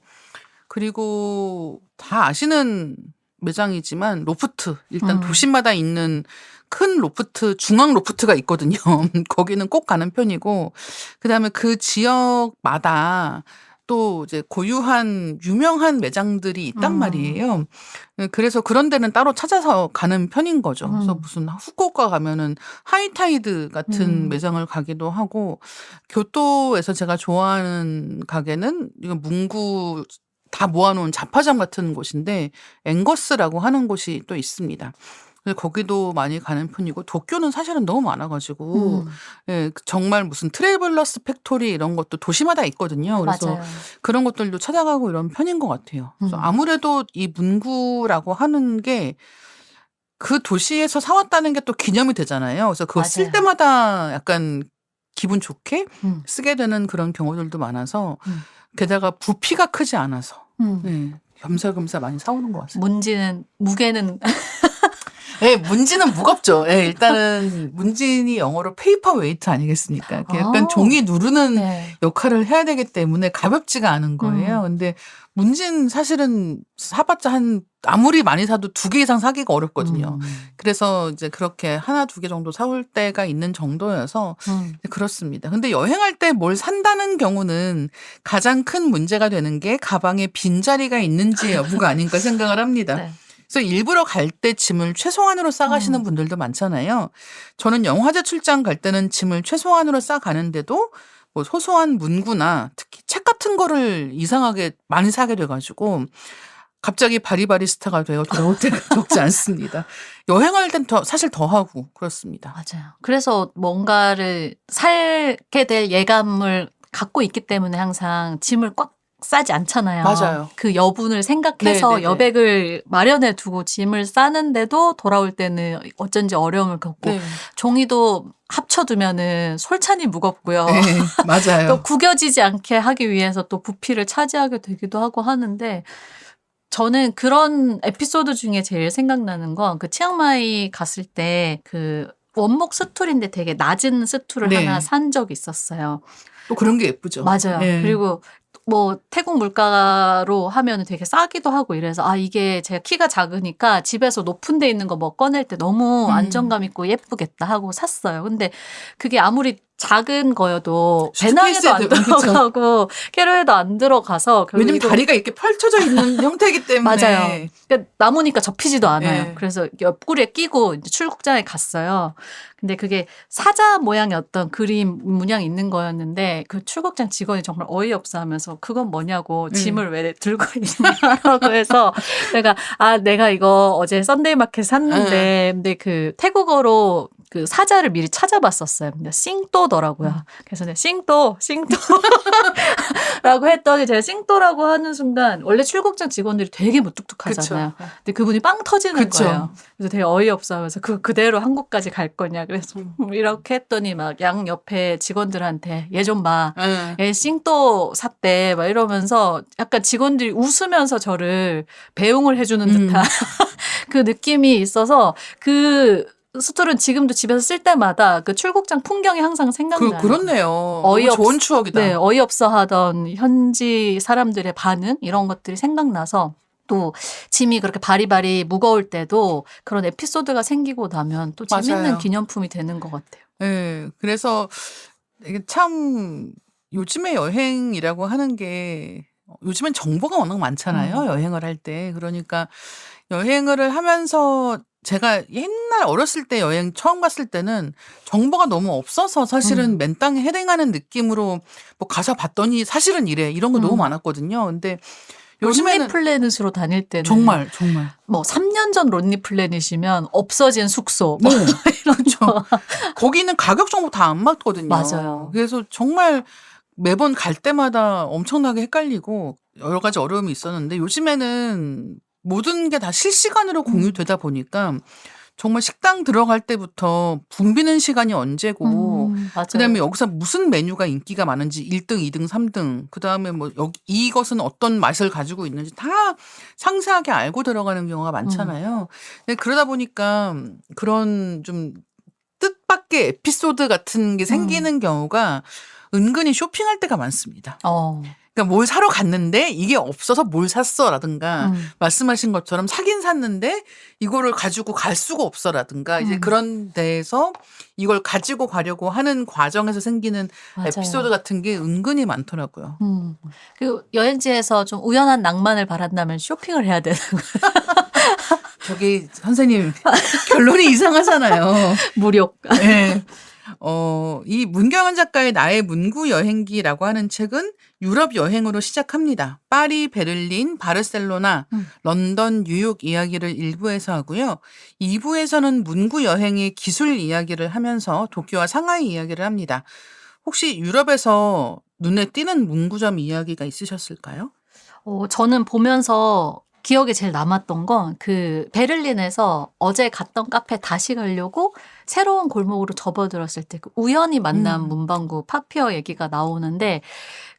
그리고 다 아시는 매장이지만 로프트 일단 도시마다 있는 큰 로프트 중앙 로프트가 있거든요. 거기는 꼭 가는 편이고 그다음에 그 지역마다 또 이제 고유한 유명한 매장들이 있단 음. 말이에요. 그래서 그런 데는 따로 찾아서 가는 편인 거죠. 그래서 음. 무슨 후쿠오카 가면은 하이타이드 같은 음. 매장을 가기도 하고, 교토에서 제가 좋아하는 가게는 이거 문구 다 모아놓은 잡화점 같은 곳인데 앵거스라고 하는 곳이 또 있습니다. 그래서 거기도 많이 가는 편이고, 도쿄는 사실은 너무 많아가지고 음. 예, 정말 무슨 트래블러스 팩토리 이런 것도 도시마다 있거든요. 그래서 맞아요. 그런 것들도 찾아가고 이런 편인 것 같아요. 그래서 음. 아무래도 이 문구라고 하는 게 그 도시에서 사왔다는 게 또 기념이 되잖아요. 그래서 그거 쓸 맞아요. 때마다 약간 기분 좋게 음. 쓰게 되는 그런 경우들도 많아서, 음. 게다가 부피가 크지 않아서 음. 네, 겸사겸사 많이 사오는 것 같습니다. 문지는 무게는 네, 문진은 무겁죠. 네, 일단은 문진이 영어로 페이퍼 웨이트 아니겠습니까? 이렇게 약간 아. 종이 누르는 네. 역할을 해야 되기 때문에 가볍지가 않은 거예요. 근데 문진 사실은 사봤자 아무리 많이 사도 2개 이상 사기가 어렵거든요. 그래서 이제 그렇게 1, 2개 정도 사올 때가 있는 정도여서 그렇습니다. 근데 여행할 때 뭘 산다는 경우는 가장 큰 문제가 되는 게 가방에 빈자리가 있는지의 여부가 아닌가 생각을 합니다. 네. 그래서 일부러 갈 때 짐을 최소한으로 싸가시는 분들도 많잖아요. 저는 영화제 출장 갈 때는 짐을 최소한으로 싸가는데도 뭐 소소한 문구나 특히 책 같은 거를 이상하게 많이 사게 돼가지고 갑자기 바리바리스타가 되어 돌아올 때가 적지 않습니다. 여행할 땐 사실 더 하고 그렇습니다. 맞아요. 그래서 뭔가를 살게 될 예감을 갖고 있기 때문에 항상 짐을 꽉 싸지 않잖아요. 맞아요. 그 여분을 생각해서 네네네. 여백을 마련해 두고 짐을 싸는데도 돌아올 때는 어쩐지 어려움을 겪고, 네, 종이도 합쳐두면은 솔찬히 무겁고요. 네, 맞아요. 또 구겨지지 않게 하기 위해서 또 부피를 차지하게 되기도 하고 하는데, 저는 그런 에피소드 중에 제일 생각나는 건 그 치앙마이 갔을 때 그 원목 스툴인데 되게 낮은 스툴을 네. 하나 산 적이 있었어요. 또 그런 게 예쁘죠. 맞아요. 네. 그리고 뭐 태국 물가로 하면 되게 싸기도 하고 이래서, 아, 이게 제가 키가 작으니까 집에서 높은 데 있는 거 뭐 꺼낼 때 너무 안정감 있고 예쁘겠다 하고 샀어요. 근데 그게 아무리 작은 거여도 배낭에도 안 수트케이스에 그쵸. 들어가고 캐리어에도 안 들어가서 결국 왜냐면 이거 다리가 이렇게 펼쳐져 있는 형태이기 때문에. 맞아요. 그러니까 남으니까 접히지도 않아요. 네. 그래서 옆구리에 끼고 이제 출국장에 갔어요. 근데 그게 사자 모양의 어떤 그림 문양이 있는 거였는데 그 출국장 직원이 정말 어이없어 하면서 그건 뭐냐고, 짐을 왜 들고 있냐라고 해서 내가 이거 어제 썬데이 마켓 샀는데 근데 그 태국어로 그 사자를 미리 찾아봤었어요. 근데 싱또더라고요. 그래서 내가 싱또라고 했더니 제가 싱또라고 하는 순간 원래 출국장 직원들이 되게 무뚝뚝하잖아요. 그쵸. 근데 그분이 빵 터지는 그쵸. 거예요. 그래서 되게 어이없어 하면서 그대로 한국까지 갈 거냐. 그래서 이렇게 했더니 막 양 옆에 직원들한테 얘 좀 봐. 얘 싱또 샀대. 막 이러면서 약간 직원들이 웃으면서 저를 배웅을 해주는 듯한 그 느낌이 있어서 그 스툴은 지금도 집에서 쓸 때마다 그 출국장 풍경이 항상 생각나요. 그렇네요. 너무 좋은 추억이다. 네, 어이없어 하던 현지 사람들의 반응 이런 것들이 생각나서, 또 짐이 그렇게 바리바리 무거울 때도 그런 에피소드가 생기고 나면 또 재밌는 맞아요. 기념품이 되는 것 같아요. 네, 그래서 이게 참 요즘에 여행이라고 하는 게 요즘엔 정보가 워낙 많잖아요. 여행을 할 때. 그러니까 여행을 하면서 제가 옛날 어렸을 때 여행 처음 갔을 때는 정보가 너무 없어서 사실은 맨땅에 헤딩하는 느낌으로 뭐 가서 봤더니 사실은 이런 거 너무 많았거든요. 근데 요즘에는 론리 플래닛으로 다닐 때는 정말 뭐 3년 전 론리 플래닛이면 없어진 숙소 네, 이런 그렇죠. 거. 거기는 가격 정보 다 안 맞거든요. 맞아요. 그래서 정말 매번 갈 때마다 엄청나게 헷갈리고 여러 가지 어려움이 있었는데, 요즘에는 모든 게 다 실시간으로 공유되다 보니까 정말 식당 들어갈 때부터 붐비는 시간이 언제고, 맞아요. 그다음에 여기서 무슨 메뉴가 인기가 많은지 1등, 2등, 3등, 그다음에 뭐 이것은 어떤 맛을 가지고 있는지 다 상세하게 알고 들어가는 경우가 많잖아요. 근데 그러다 보니까 그런 좀 뜻밖의 에피소드 같은 게 생기는 경우가 은근히 쇼핑할 때가 많습니다. 그러니까 뭘 사러 갔는데 이게 없어서 뭘 샀어라든가 음. 말씀하신 것처럼 사긴 샀는데 이거를 가지고 갈 수가 없어라든가 이제 그런 데에서 이걸 가지고 가려고 하는 과정에서 생기는 에피소드 맞아요. 같은 게 은근히 많더라고요. 그리고 여행지에서 좀 우연한 낭만을 바란다면 쇼핑을 해야 되는 거예요. 저기 선생님 결론이 이상하잖아요. 무력. 네. 이 문경은 작가의 나의 문구 여행기라고 하는 책은 유럽 여행으로 시작합니다. 파리, 베를린, 바르셀로나, 런던, 뉴욕 이야기를 1부에서 하고요. 2부에서는 문구 여행의 기술 이야기를 하면서 도쿄와 상하이 이야기를 합니다. 혹시 유럽에서 눈에 띄는 문구점 이야기가 있으셨을까요? 저는 보면서 기억에 제일 남았던 건 그 베를린에서 어제 갔던 카페 다시 가려고 새로운 골목으로 접어들었을 때 그 우연히 만난 문방구 파피어 얘기가 나오는데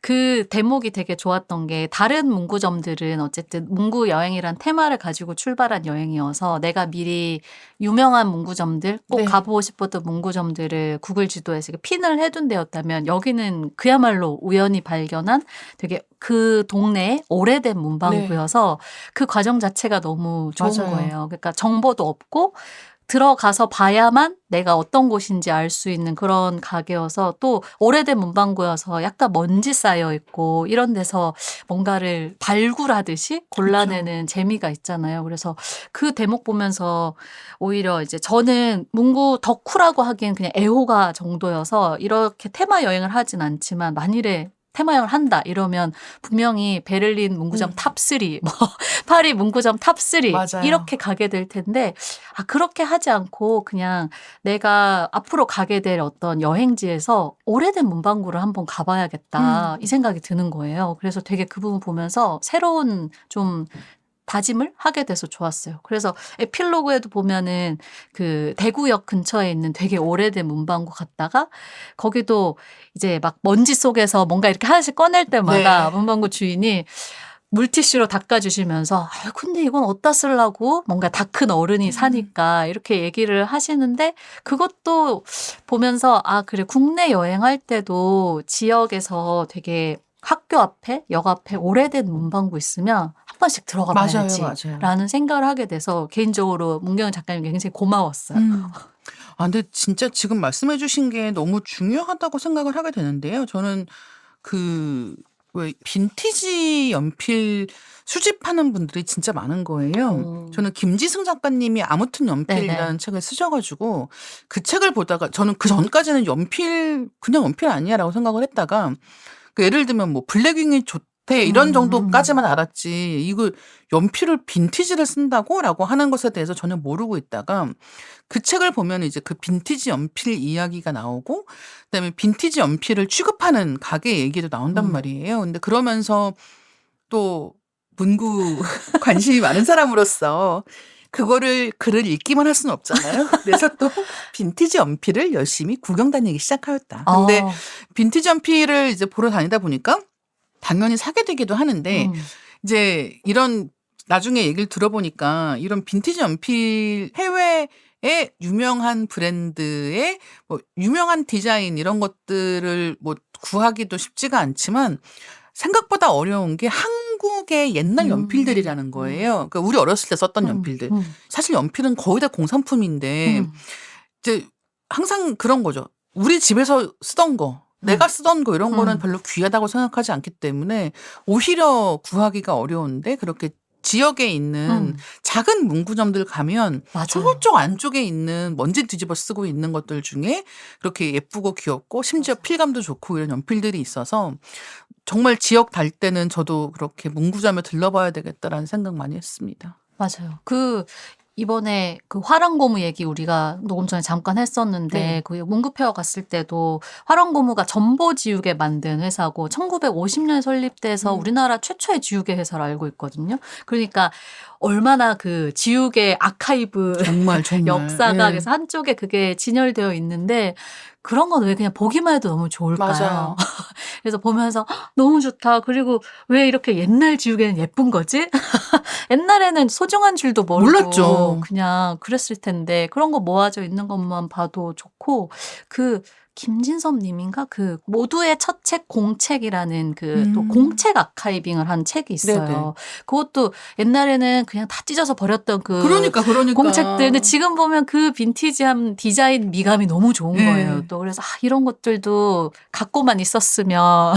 그 대목이 되게 좋았던 게 다른 문구점들은 어쨌든 문구 여행이란 테마를 가지고 출발한 여행이어서 내가 미리 유명한 문구점들 꼭 네. 가보고 싶었던 문구점들을 구글 지도에서 이렇게 핀을 해둔 데였다면 여기는 그야말로 우연히 발견한 되게 그 동네에 오래된 문방구여서 그 과정 자체가 너무 좋은 맞아요. 거예요. 그러니까 정보도 없고 들어가서 봐야만 내가 어떤 곳인지 알 수 있는 그런 가게여서 또 오래된 문방구여서 약간 먼지 쌓여 있고 이런 데서 뭔가를 발굴하듯이 골라내는 재미가 있잖아요. 그래서 그 대목 보면서 오히려 이제 저는 문구 덕후라고 하기엔 그냥 애호가 정도여서 이렇게 테마 여행을 하진 않지만 만일에 테마 여행을 한다 이러면 분명히 베를린 문구점 탑3, 뭐 파리 문구점 탑3 맞아요. 이렇게 가게 될 텐데 그렇게 하지 않고 그냥 내가 앞으로 가게 될 어떤 여행지에서 오래된 문방구를 한번 가봐야겠다 이 생각이 드는 거예요. 그래서 되게 그 부분 보면서 새로운 좀 다짐을 하게 돼서 좋았어요. 그래서 에필로그에도 보면은 그 대구역 근처에 있는 되게 오래된 문방구 갔다가 거기도 이제 막 먼지 속에서 뭔가 이렇게 하나씩 꺼낼 때마다 문방구 주인이 물티슈로 닦아주시면서 근데 이건 어디다 쓰려고 뭔가 다 큰 어른이 사니까 이렇게 얘기를 하시는데 그것도 보면서 그래 국내 여행할 때도 지역에서 되게 학교 앞에 역 앞에 오래된 문방구 있으면 한 번씩 들어가 맞아요. 봐야지라는 생각을 하게 돼서 개인적으로 문경은 작가님께 굉장히 고마웠어요. 근데 진짜 지금 말씀해 주신 게 너무 중요하다고 생각을 하게 되는데요. 저는 왜 빈티지 연필 수집하는 분들이 진짜 많은 거예요. 저는 김지승 작가님이 아무튼 연필이라는 책을 쓰셔가지고 그 책을 보다가 저는 그 전까지는 그냥 연필 아니야라고 생각을 했다가 예를 들면 뭐 블랙윙이 좋대 이런 정도까지만 알았지 이거 연필을 빈티지를 쓴다고라고 하는 것에 대해서 전혀 모르고 있다가 그 책을 보면 이제 그 빈티지 연필 이야기가 나오고 그다음에 빈티지 연필을 취급하는 가게 얘기도 나온단 말이에요. 근데 그러면서 또 문구 관심이 많은 사람으로서 글을 읽기만 할 수는 없잖아요. 그래서 또 빈티지 연필을 열심히 구경 다니기 시작하였다. 근데 빈티지 연필을 이제 보러 다니다 보니까 당연히 사게 되기도 하는데 이제 이런 나중에 얘기를 들어보니까 이런 빈티지 연필 해외의 유명한 브랜드의 뭐 유명한 디자인 이런 것들을 뭐 구하기도 쉽지가 않지만 생각보다 어려운 게 한국의 옛날 연필들이라는 거예요. 그러니까 우리 어렸을 때 썼던 연필들. 사실 연필은 거의 다 공산품인데 이제 항상 그런 거죠. 우리 집에서 쓰던 거, 내가 쓰던 거 이런 거는 별로 귀하다고 생각하지 않기 때문에 오히려 구하기가 어려운데 그렇게 지역에 있는 작은 문구점들 가면 저쪽 안쪽에 있는 먼지 뒤집어 쓰고 있는 것들 중에 그렇게 예쁘고 귀엽고 심지어 필감도 좋고 이런 연필들이 있어서 정말 지역 달 때는 저도 그렇게 문구점에 들러봐야 되겠다라는 생각 많이 했습니다. 맞아요. 이번에 그 화랑고무 얘기 우리가 녹음 전에 잠깐 했었는데 그 문구페어 갔을 때도 화랑고무가 전보지우개 만든 회사고 1950년에 설립돼서 우리나라 최초의 지우개 회사로 알고 있거든요. 그러니까 얼마나 그 지우개 아카이브 정말 역사가 그래서 한쪽에 그게 진열되어 있는데 그런 건 왜 그냥 보기만 해도 너무 좋을까요? 맞아요. 그래서 보면서 너무 좋다. 그리고 왜 이렇게 옛날 지우개는 예쁜 거지? 옛날에는 소중한 줄도 모르고 몰랐죠. 그냥 그랬을 텐데 그런 거 모아져 있는 것만 봐도 좋고 김진섭 님인가? 그 모두의 첫 책 공책이라는 그 또 음. 공책 아카이빙을 한 책이 있어요. 네네. 그것도 옛날에는 그냥 다 찢어서 버렸던 그 그러니까. 공책들. 근데 지금 보면 그 빈티지한 디자인 미감이 너무 좋은 네. 거예요. 또 그래서 이런 것들도 갖고만 있었으면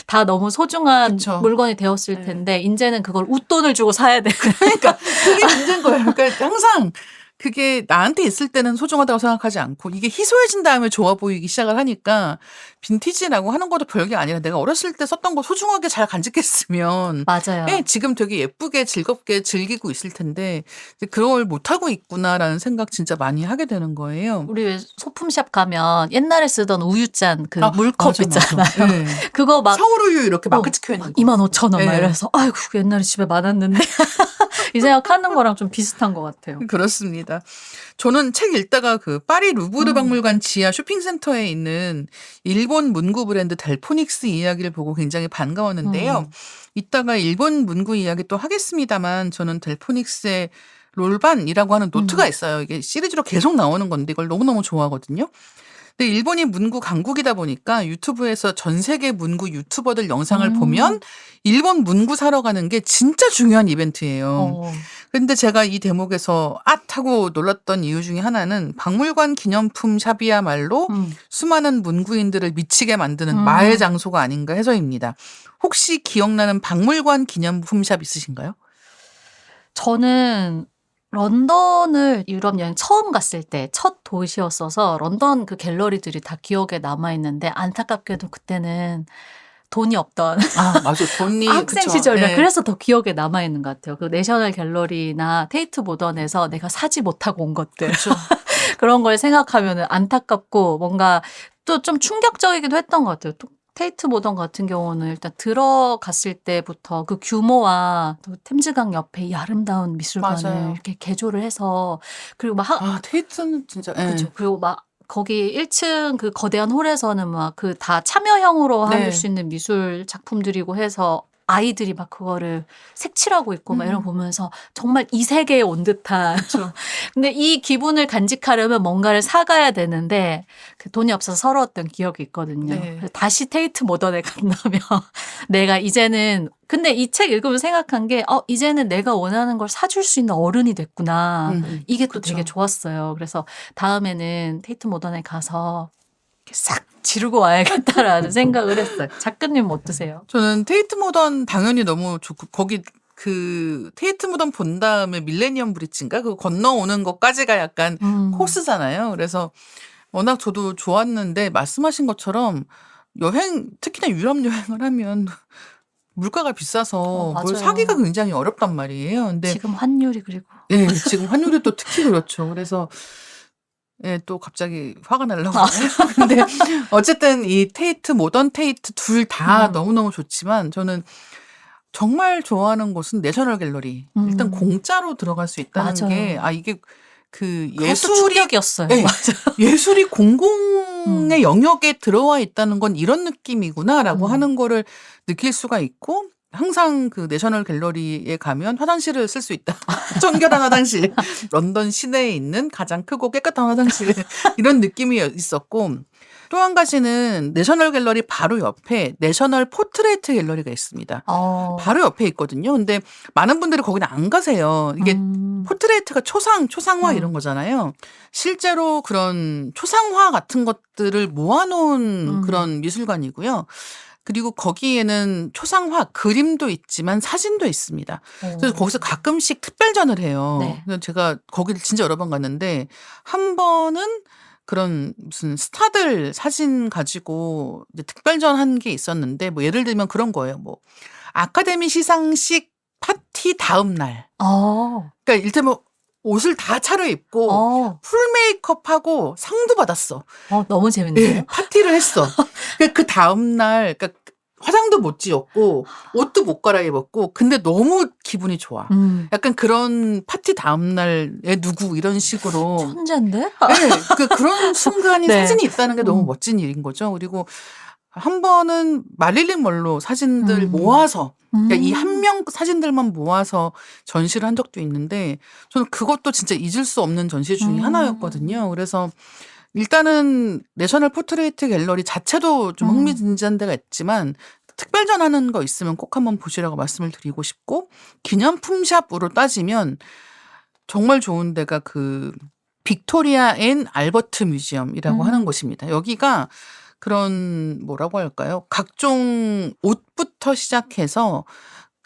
다 너무 소중한 그쵸. 물건이 되었을 네. 텐데 이제는 그걸 웃돈을 주고 사야 돼. 그러니까 그게 문제인 거예요. 그러니까 항상 그게 나한테 있을 때는 소중하다고 생각하지 않고 이게 희소해진 다음에 좋아 보이기 시작을 하니까 빈티지라고 하는 것도 별게 아니라 내가 어렸을 때 썼던 거 소중하게 잘 간직했으면 맞아요. 지금 되게 예쁘게 즐겁게 즐기고 있을 텐데 이제 그걸 못하고 있구나라는 생각 진짜 많이 하게 되는 거예요. 우리 왜 소품샵 가면 옛날에 쓰던 우유잔 그 아, 물컵 맞아, 맞아. 있잖아요. 네. 그거 막 서울우유 이렇게 마크 찍혀 있는 거. 25,000원 막 네. 이래서 아이고 옛날에 집에 많았는데 이 생각하는 거랑 좀 비슷한 것 같아요. 그렇습니다. 저는 책 읽다가 그 파리 루브르 박물관 지하 쇼핑센터에 있는 일본 문구 브랜드 델포닉스 이야기를 보고 굉장히 반가웠는데요. 이따가 일본 문구 이야기 또 하겠습니다만 저는 델포닉스의 롤반이라고 하는 노트가 있어요. 이게 시리즈로 계속 나오는 건데 이걸 너무너무 좋아하거든요. 근데 일본이 문구 강국이다 보니까 유튜브에서 전 세계 문구 유튜버들 영상을 보면 일본 문구 사러 가는 게 진짜 중요한 이벤트예요. 근데 제가 이 대목에서 하고 놀랐던 이유 중에 하나는 박물관 기념품 샵이야말로 수많은 문구인들을 미치게 만드는 마의 장소가 아닌가 해서입니다. 혹시 기억나는 박물관 기념품 샵 있으신가요? 저는 런던을 유럽 여행 처음 갔을 때 첫 도시였어서 런던 그 갤러리들이 다 기억에 남아있는데 안타깝게도 그때는 돈이 없던 아, 맞아. 돈이 학생 그쵸. 시절이라 네. 그래서 더 기억에 남아있는 것 같아요. 그 내셔널 갤러리나 테이트 모던에서 내가 사지 못하고 온 것들 그렇죠. 그런 걸 생각하면 안타깝고 뭔가 또 좀 충격적이기도 했던 것 같아요. 또 테이트 모던 같은 경우는 일단 들어갔을 때부터 그 규모와 또 템즈강 옆에 이 아름다운 미술관을 맞아요. 이렇게 개조를 해서 그리고 막 아, 테이트는 진짜. 예. 그렇죠. 그리고 막 거기 1층 그 거대한 홀에서는 막 그 다 참여형으로 네. 할 수 있는 미술 작품들이고 해서 아이들이 막 그거를 색칠하고 있고 막 이런 거 보면서 정말 이 세계에 온 듯한. 그렇죠. 근데 이 기분을 간직하려면 뭔가를 사가야 되는데 그 돈이 없어서 서러웠던 기억이 있거든요. 네. 그래서 다시 테이트 모던에 간다면 내가 이제는 근데 이 책 읽으면 생각한 게 이제는 내가 원하는 걸 사줄 수 있는 어른이 됐구나. 이게 또 그쵸. 되게 좋았어요. 그래서 다음에는 테이트 모던에 가서 이렇게 싹 지르고 와야겠다라는 생각을 했어요. 작가님 어떠세요? 저는 테이트 모던 당연히 너무 좋고 거기 그 테이트 모던 본 다음에 밀레니엄 브릿지인가 그거 건너오는 것까지가 약간 코스잖아요. 그래서 워낙 저도 좋았는데 말씀하신 것처럼 여행 특히나 유럽 여행을 하면 물가가 비싸서 뭘 맞아요. 사기가 굉장히 어렵단 말이에요. 근데 지금 환율이 그리고 예, 지금 환율이 또 특히 그렇죠. 그래서 예, 또 갑자기 화가 나려고 하네요. 근데 어쨌든 이 테이트, 모던 테이트 둘 다 너무너무 좋지만 저는 정말 좋아하는 곳은 내셔널 갤러리. 일단 공짜로 들어갈 수 있다는 맞아요. 게 이게 그 그것도 예술이 충격이었어요. 네. 맞아요. 예술이 공공의 영역에 들어와 있다는 건 이런 느낌이구나라고 하는 거를 느낄 수가 있고 항상 그 내셔널 갤러리에 가면 화장실을 쓸 수 있다. 청결한 화장실. 런던 시내에 있는 가장 크고 깨끗한 화장실. 이런 느낌이 있었고 또 한 가지는 내셔널 갤러리 바로 옆에 내셔널 포트레이트 갤러리가 있습니다. 바로 옆에 있거든요. 근데 많은 분들이 거기는 안 가세요. 이게 포트레이트가 초상화 이런 거잖아요. 실제로 그런 초상화 같은 것들을 모아놓은 그런 미술관이고요. 그리고 거기에는 초상화, 그림도 있지만 사진도 있습니다. 그래서 거기서 가끔씩 특별전을 해요. 네. 그래서 제가 거기를 진짜 여러 번 갔는데 한 번은 그런 무슨 스타들 사진 가지고 이제 특별전 한 게 있었는데 뭐 예를 들면 그런 거예요. 뭐 아카데미 시상식 파티 다음 날. 그러니까 이를테면 옷을 다 차려입고 풀 메이크업하고 상도 받았어. 너무 재밌네요. 네, 파티를 했어. 그 다음 날 그러니까 화장도 못 지었고 옷도 못 갈아입었고 근데 너무 기분이 좋아. 약간 그런 파티 다음 날에 누구 이런 식으로 천재인데? 네, 그런 순간이 네. 사진이 있다는 게 너무 멋진 일인 거죠. 그리고 한 번은 마릴린 먼로 사진들 모아서 그러니까 이 한 명 사진들만 모아서 전시를 한 적도 있는데 저는 그것도 진짜 잊을 수 없는 전시 중에 하나였거든요. 그래서 일단은 내셔널 포트레이트 갤러리 자체도 좀 흥미진진한 데가 있지만 특별 전하는 거 있으면 꼭 한번 보시라고 말씀을 드리고 싶고, 기념품샵으로 따지면 정말 좋은 데가 그 빅토리아 앤 알버트 뮤지엄이라고 하는 곳입니다. 여기가 그런 뭐라고 할까요? 각종 옷부터 시작해서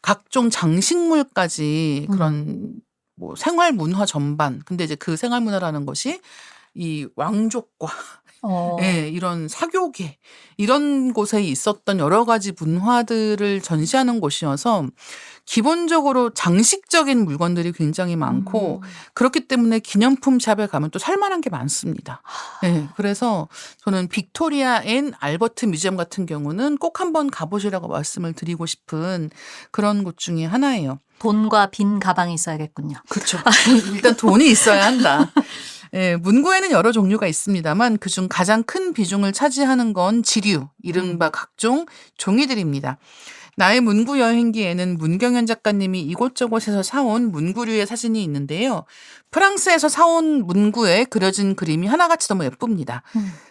각종 장식물까지 그런 뭐 생활 문화 전반. 근데 이제 그 생활 문화라는 것이 이 왕족과 예, 이런 사교계 이런 곳에 있었던 여러 가지 문화들을 전시하는 곳이어서 기본적으로 장식적인 물건들이 굉장히 많고 그렇기 때문에 기념품 샵에 가면 또 살만한 게 많습니다. 예, 그래서 저는 빅토리아 앤 알버트 뮤지엄 같은 경우는 꼭 한번 가보시라고 말씀을 드리고 싶은 그런 곳 중에 하나예요. 돈과 빈 가방이 있어야겠군요. 그렇죠. 일단 돈이 있어야 한다. 예, 문구에는 여러 종류가 있습니다만 그중 가장 큰 비중을 차지하는 건 지류, 이른바 각종 종이들입니다. 나의 문구 여행기에는 문경현 작가님이 이곳저곳에서 사온 문구류의 사진이 있는데요. 프랑스에서 사온 문구에 그려진 그림이 하나같이 너무 예쁩니다.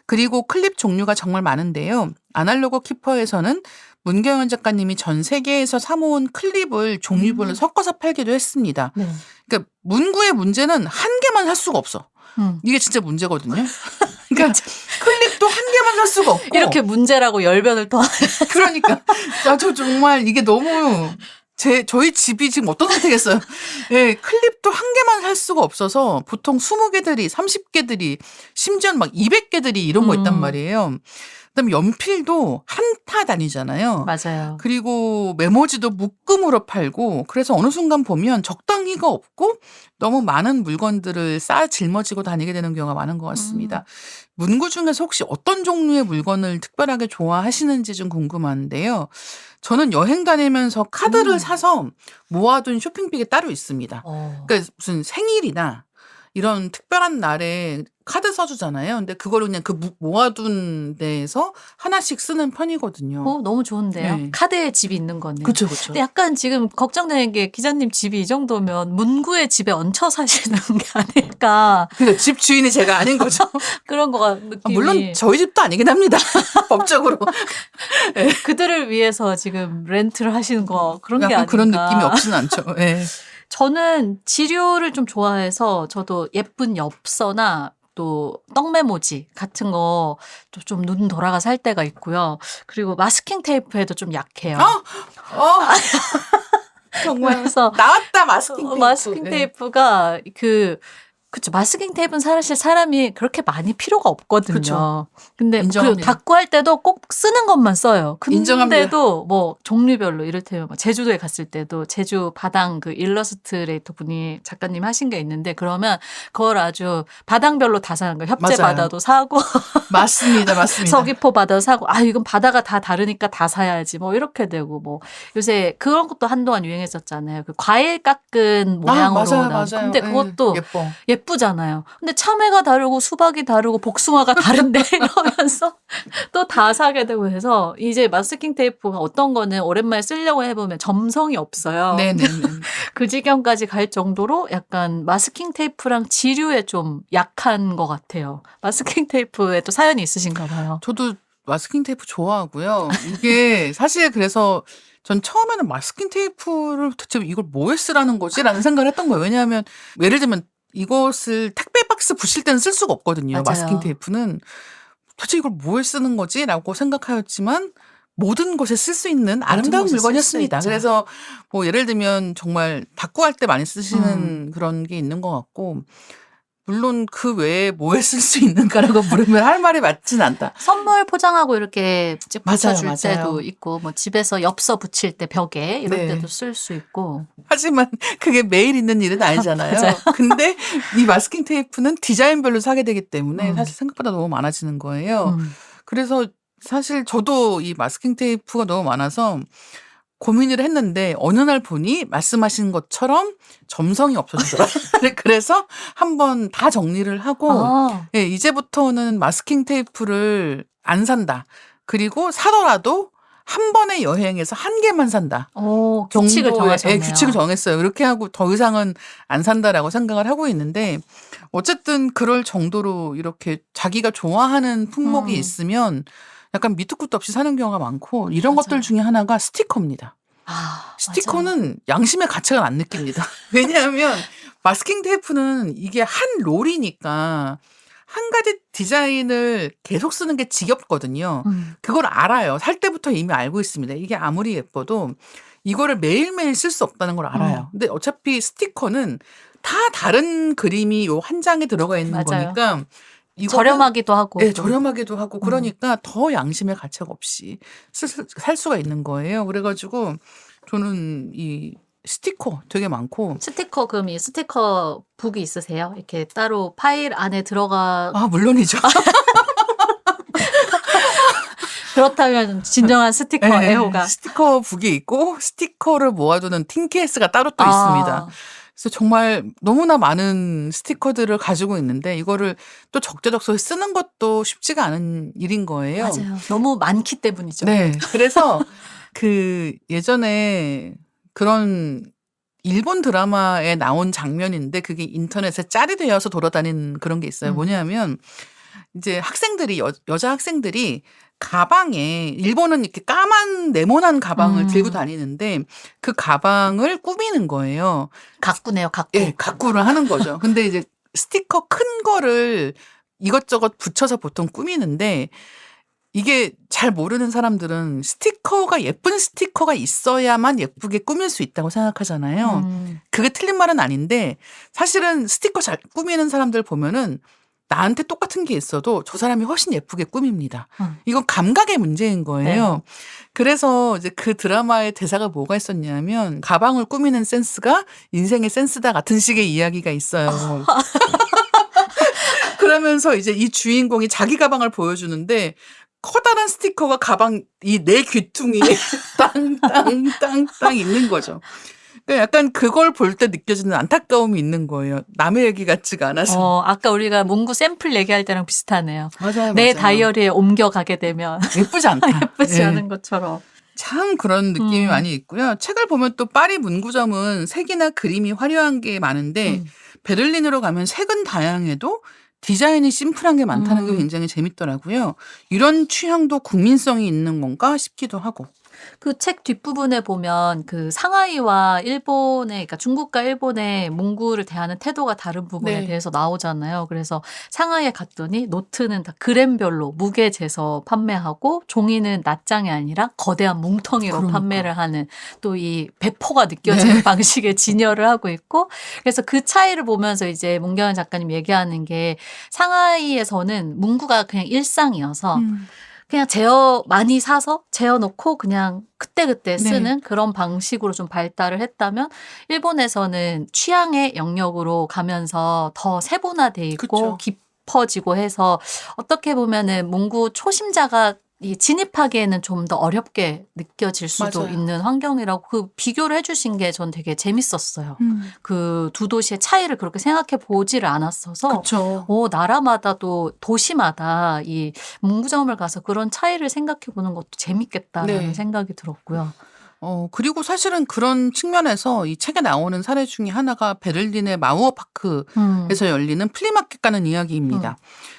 그리고 클립 종류가 정말 많은데요. 아날로그 키퍼에서는 문경현 작가님이 전 세계에서 사모은 클립을 종류별로 섞어서 팔기도 했습니다. 네. 그러니까 문구의 문제는 한 개만 살 수가 없어. 이게 진짜 문제거든요. 그러니까 클립도 한 개만 살 수가 없고. 이렇게 문제라고 열변을 더. 그러니까 저 정말 이게 너무 저희 집이 지금 어떤 상태겠어요. 예, 클립도 한 개만 살 수가 없어서 보통 20개들이 30개들이 심지어 막 200개들이 이런 거 있단 말이에요. 그다음에 연필도 한타 다니잖아요. 맞아요. 그리고 메모지도 묶음으로 팔고 그래서 어느 순간 보면 적당히가 없고 너무 많은 물건들을 쌓아 짊어지고 다니게 되는 경우가 많은 것 같습니다. 문구 중에서 혹시 어떤 종류의 물건을 특별하게 좋아하시는지 좀 궁금한데요. 저는 여행 다니면서 카드를 사서 모아둔 쇼핑백이 따로 있습니다. 그러니까 무슨 생일이나 이런 특별한 날에 카드 써주잖아요. 근데 그거를 그냥 그 모아둔 데에서 하나씩 쓰는 편이거든요. 너무 좋은데요. 네. 카드에 집이 있는 거네요. 그렇죠, 그렇죠. 근데 약간 지금 걱정되는 게 기자님 집이 이 정도면 문구의 집에 얹혀 사시는 게 아닐까. 그러니까 집 주인이 제가 아닌 거죠. 그런 거가 느낌이. 물론 저희 집도 아니긴 합니다. 법적으로. 그들을 위해서 지금 렌트를 하시는 거 그런 게 약간 아닌가. 그런 느낌이 없지는 않죠. 네. 저는 지류를 좀 좋아해서 저도 예쁜 엽서나 또 떡메모지 같은 거 좀 눈 돌아가 살 때가 있고요. 그리고 마스킹 테이프에도 좀 약해요. 정말 그래서 나왔다 마스킹 테이프. 마스킹 테이프가 그쵸. 마스킹 테이프는 사실 사람이 그렇게 많이 필요가 없거든요. 그쵸. 근데 인정합니다. 닦고 할 때도 꼭 쓰는 것만 써요. 인정합니다. 근데도 뭐 종류별로 이를테면 제주도에 갔을 때도 제주 바당 그 일러스트레이터 분이 작가님 하신 게 있는데 그러면 그걸 아주 바당별로 다 사는 거예요. 협재 맞아요. 바다도 사고 맞습니다. 서귀포 바다도 사고 이건 바다가 다 다르니까 다 사야지 뭐 이렇게 되고 뭐 요새 그런 것도 한동안 유행했었잖아요. 그 과일 깎은 모양으로 맞아요, 나온. 맞아요. 근데 그것도 예뻐. 예쁘잖아요. 근데 참외가 다르고 수박이 다르고 복숭아가 다른데 이러면서 또 다 사게 되고 해서 이제 마스킹 테이프가 어떤 거는 오랜만에 쓰려고 해보면 점성이 없어요. 네네네. 그 지경까지 갈 정도로 약간 마스킹 테이프랑 지류에 좀 약한 것 같아요. 마스킹 테이프에 또 사연이 있으신가 봐요. 저도 마스킹 테이프 좋아하고요. 이게 사실 그래서 전 처음에는 마스킹 테이프를 도대체 이걸 뭐에 쓰라는 거지? 라는 생각을 했던 거예요. 왜냐하면 예를 들면 이것을 택배 박스 붙일 때는 쓸 수가 없거든요. 맞아요. 마스킹 테이프는. 도대체 이걸 뭐에 쓰는 거지? 라고 생각하였지만 모든 곳에 쓸 수 있는 아름다운 곳에 쓸 수 물건이었습니다. 있죠. 그래서 뭐 예를 들면 정말 닦고 할 때 많이 쓰시는 그런 게 있는 것 같고 물론 그 외에 뭐에 쓸 수 있는가라고 물으면 할 말이 맞진 않다. 선물 포장하고 이렇게 맞아요, 붙여줄 맞아요. 때도 있고 뭐 집에서 엽서 붙일 때 벽에 이럴 네. 때도 쓸 수 있고. 하지만 그게 매일 있는 일은 아니잖아요. 맞아요. 근데 이 마스킹 테이프는 디자인별로 사게 되기 때문에 사실 생각보다 너무 많아지는 거예요. 그래서 사실 저도 이 마스킹 테이프가 너무 많아서 고민을 했는데 어느 날 보니 말씀하신 것처럼 점성이 없어지더라고요. 그래서 한번 다 정리를 하고 예, 이제부터는 마스킹 테이프를 안 산다. 그리고 사더라도 한 번의 여행에서 한 개만 산다. 오, 규칙을 정도의 정하셨네요. 규칙을 정했어요. 이렇게 하고 더 이상은 안 산다라고 생각을 하고 있는데 어쨌든 그럴 정도로 이렇게 자기가 좋아하는 품목이 음. 있으면 약간 밑도 끝도 없이 사는 경우가 많고 이런 맞아요. 것들 중에 하나가 스티커입니다. 아, 맞아요. 스티커는 양심의 가책을 안 느낍니다. 왜냐하면 마스킹 테이프는 이게 한 롤이니까 한 가지 디자인을 계속 쓰는 게 지겹거든요. 그걸 알아요. 살 때부터 이미 알고 있습니다. 이게 아무리 예뻐도 이거를 매일매일 쓸 수 없다는 걸 알아요. 근데 어차피 스티커는 다 다른 그림이 요 한 장에 들어가 있는 맞아요. 거니까 이거는 저렴하기도 하고. 네, 또. 저렴하기도 하고 그러니까 더 양심의 가책 없이 살 수가 있는 거예요. 그래가지고 저는 이 스티커 되게 많고 스티커, 그럼 이 스티커 북이 있으세요? 이렇게 따로 파일 안에 들어가. 아 물론이죠. 그렇다면 진정한 스티커 네, 애호가. 스티커 북이 있고 스티커를 모아두는 틴 케이스가 따로 또 있습니다. 그래서 정말 너무나 많은 스티커들을 가지고 있는데 이거를 또 적재적소에 쓰는 것도 쉽지가 않은 일인 거예요. 맞아요. 너무 많기 때문이죠. 네. 그래서 그 예전에 그런 일본 드라마에 나온 장면인데 그게 인터넷에 짤이 되어서 돌아다니는 그런 게 있어요. 뭐냐면 이제 학생들이 여자 학생들이 가방에 일본은 이렇게 까만 네모난 가방을 들고 다니는데 그 가방을 꾸미는 거예요. 가꾸네요, 가꾸. 예, 가꾸를 하는 거죠. 근데 이제 스티커 큰 거를 이것저것 붙여서 보통 꾸미는데 이게 잘 모르는 사람들은 스티커가 예쁜 스티커가 있어야만 예쁘게 꾸밀 수 있다고 생각하잖아요. 그게 틀린 말은 아닌데 사실은 스티커 잘 꾸미는 사람들 보면은 나한테 똑같은 게 있어도 저 사람이 훨씬 예쁘게 꾸밉니다. 이건 감각의 문제인 거예요. 네. 그래서 이제 그 드라마의 대사가 뭐가 있었냐면 가방을 꾸미는 센스가 인생의 센스다 같은 식의 이야기가 있어요. 그러면서 이제 이 주인공이 자기 가방을 보여주는데 커다란 스티커가 가방 이 내 귀퉁이에 땅땅땅땅 있는 거죠. 그러니까 약간 그걸 볼 때 느껴지는 안타까움이 있는 거예요. 남의 얘기 같지가 않아서. 아까 우리가 문구 샘플 얘기할 때랑 비슷하네요. 맞아요. 내 맞아요. 다이어리에 옮겨가게 되면 예쁘지 않다. 예쁘지 예. 않은 것처럼. 참 그런 느낌이 많이 있고요. 책을 보면 또 파리 문구점은 색이나 그림이 화려한 게 많은데 베를린으로 가면 색은 다양해도 디자인이 심플한 게 많다는 게 굉장히 재밌더라고요. 이런 취향도 국민성이 있는 건가 싶기도 하고. 그 책 뒷부분에 보면 그 상하이와 일본의, 그러니까 중국과 일본의 문구를 대하는 태도가 다른 부분에 네. 대해서 나오잖아요. 그래서 상하이에 갔더니 노트는 다 그램별로 무게 재서 판매하고 종이는 낱장이 아니라 거대한 뭉텅이로 그러니까. 판매를 하는 또 이 배포가 느껴지는 방식의 진열을 하고 있고, 그래서 그 차이를 보면서 이제 문경은 작가님 얘기하는 게 상하이에서는 문구가 그냥 일상이어서 그냥 많이 사서 재어놓고 그냥 그때그때 쓰는 그런 방식으로 좀 발달을 했다면 일본에서는 취향의 영역으로 가면서 더 세분화돼 있고 그쵸. 깊어지고 해서 어떻게 보면은 문구 초심자가 진입하기에는 좀 더 어렵게 느껴질 수도 맞아요. 있는 환경이라고 그 비교를 해주신 게 전 되게 재밌었어요. 그 두 도시의 차이를 그렇게 생각해 보지를 않았어서 그렇죠. 나라마다도 도시마다 이 문구점을 가서 그런 차이를 생각해 보는 것도 재밌겠다라는 네. 생각이 들었고요. 그리고 사실은 그런 측면에서 이 책에 나오는 사례 중에 하나가 베를린의 마우어파크에서 열리는 플리마켓 가는 이야기입니다.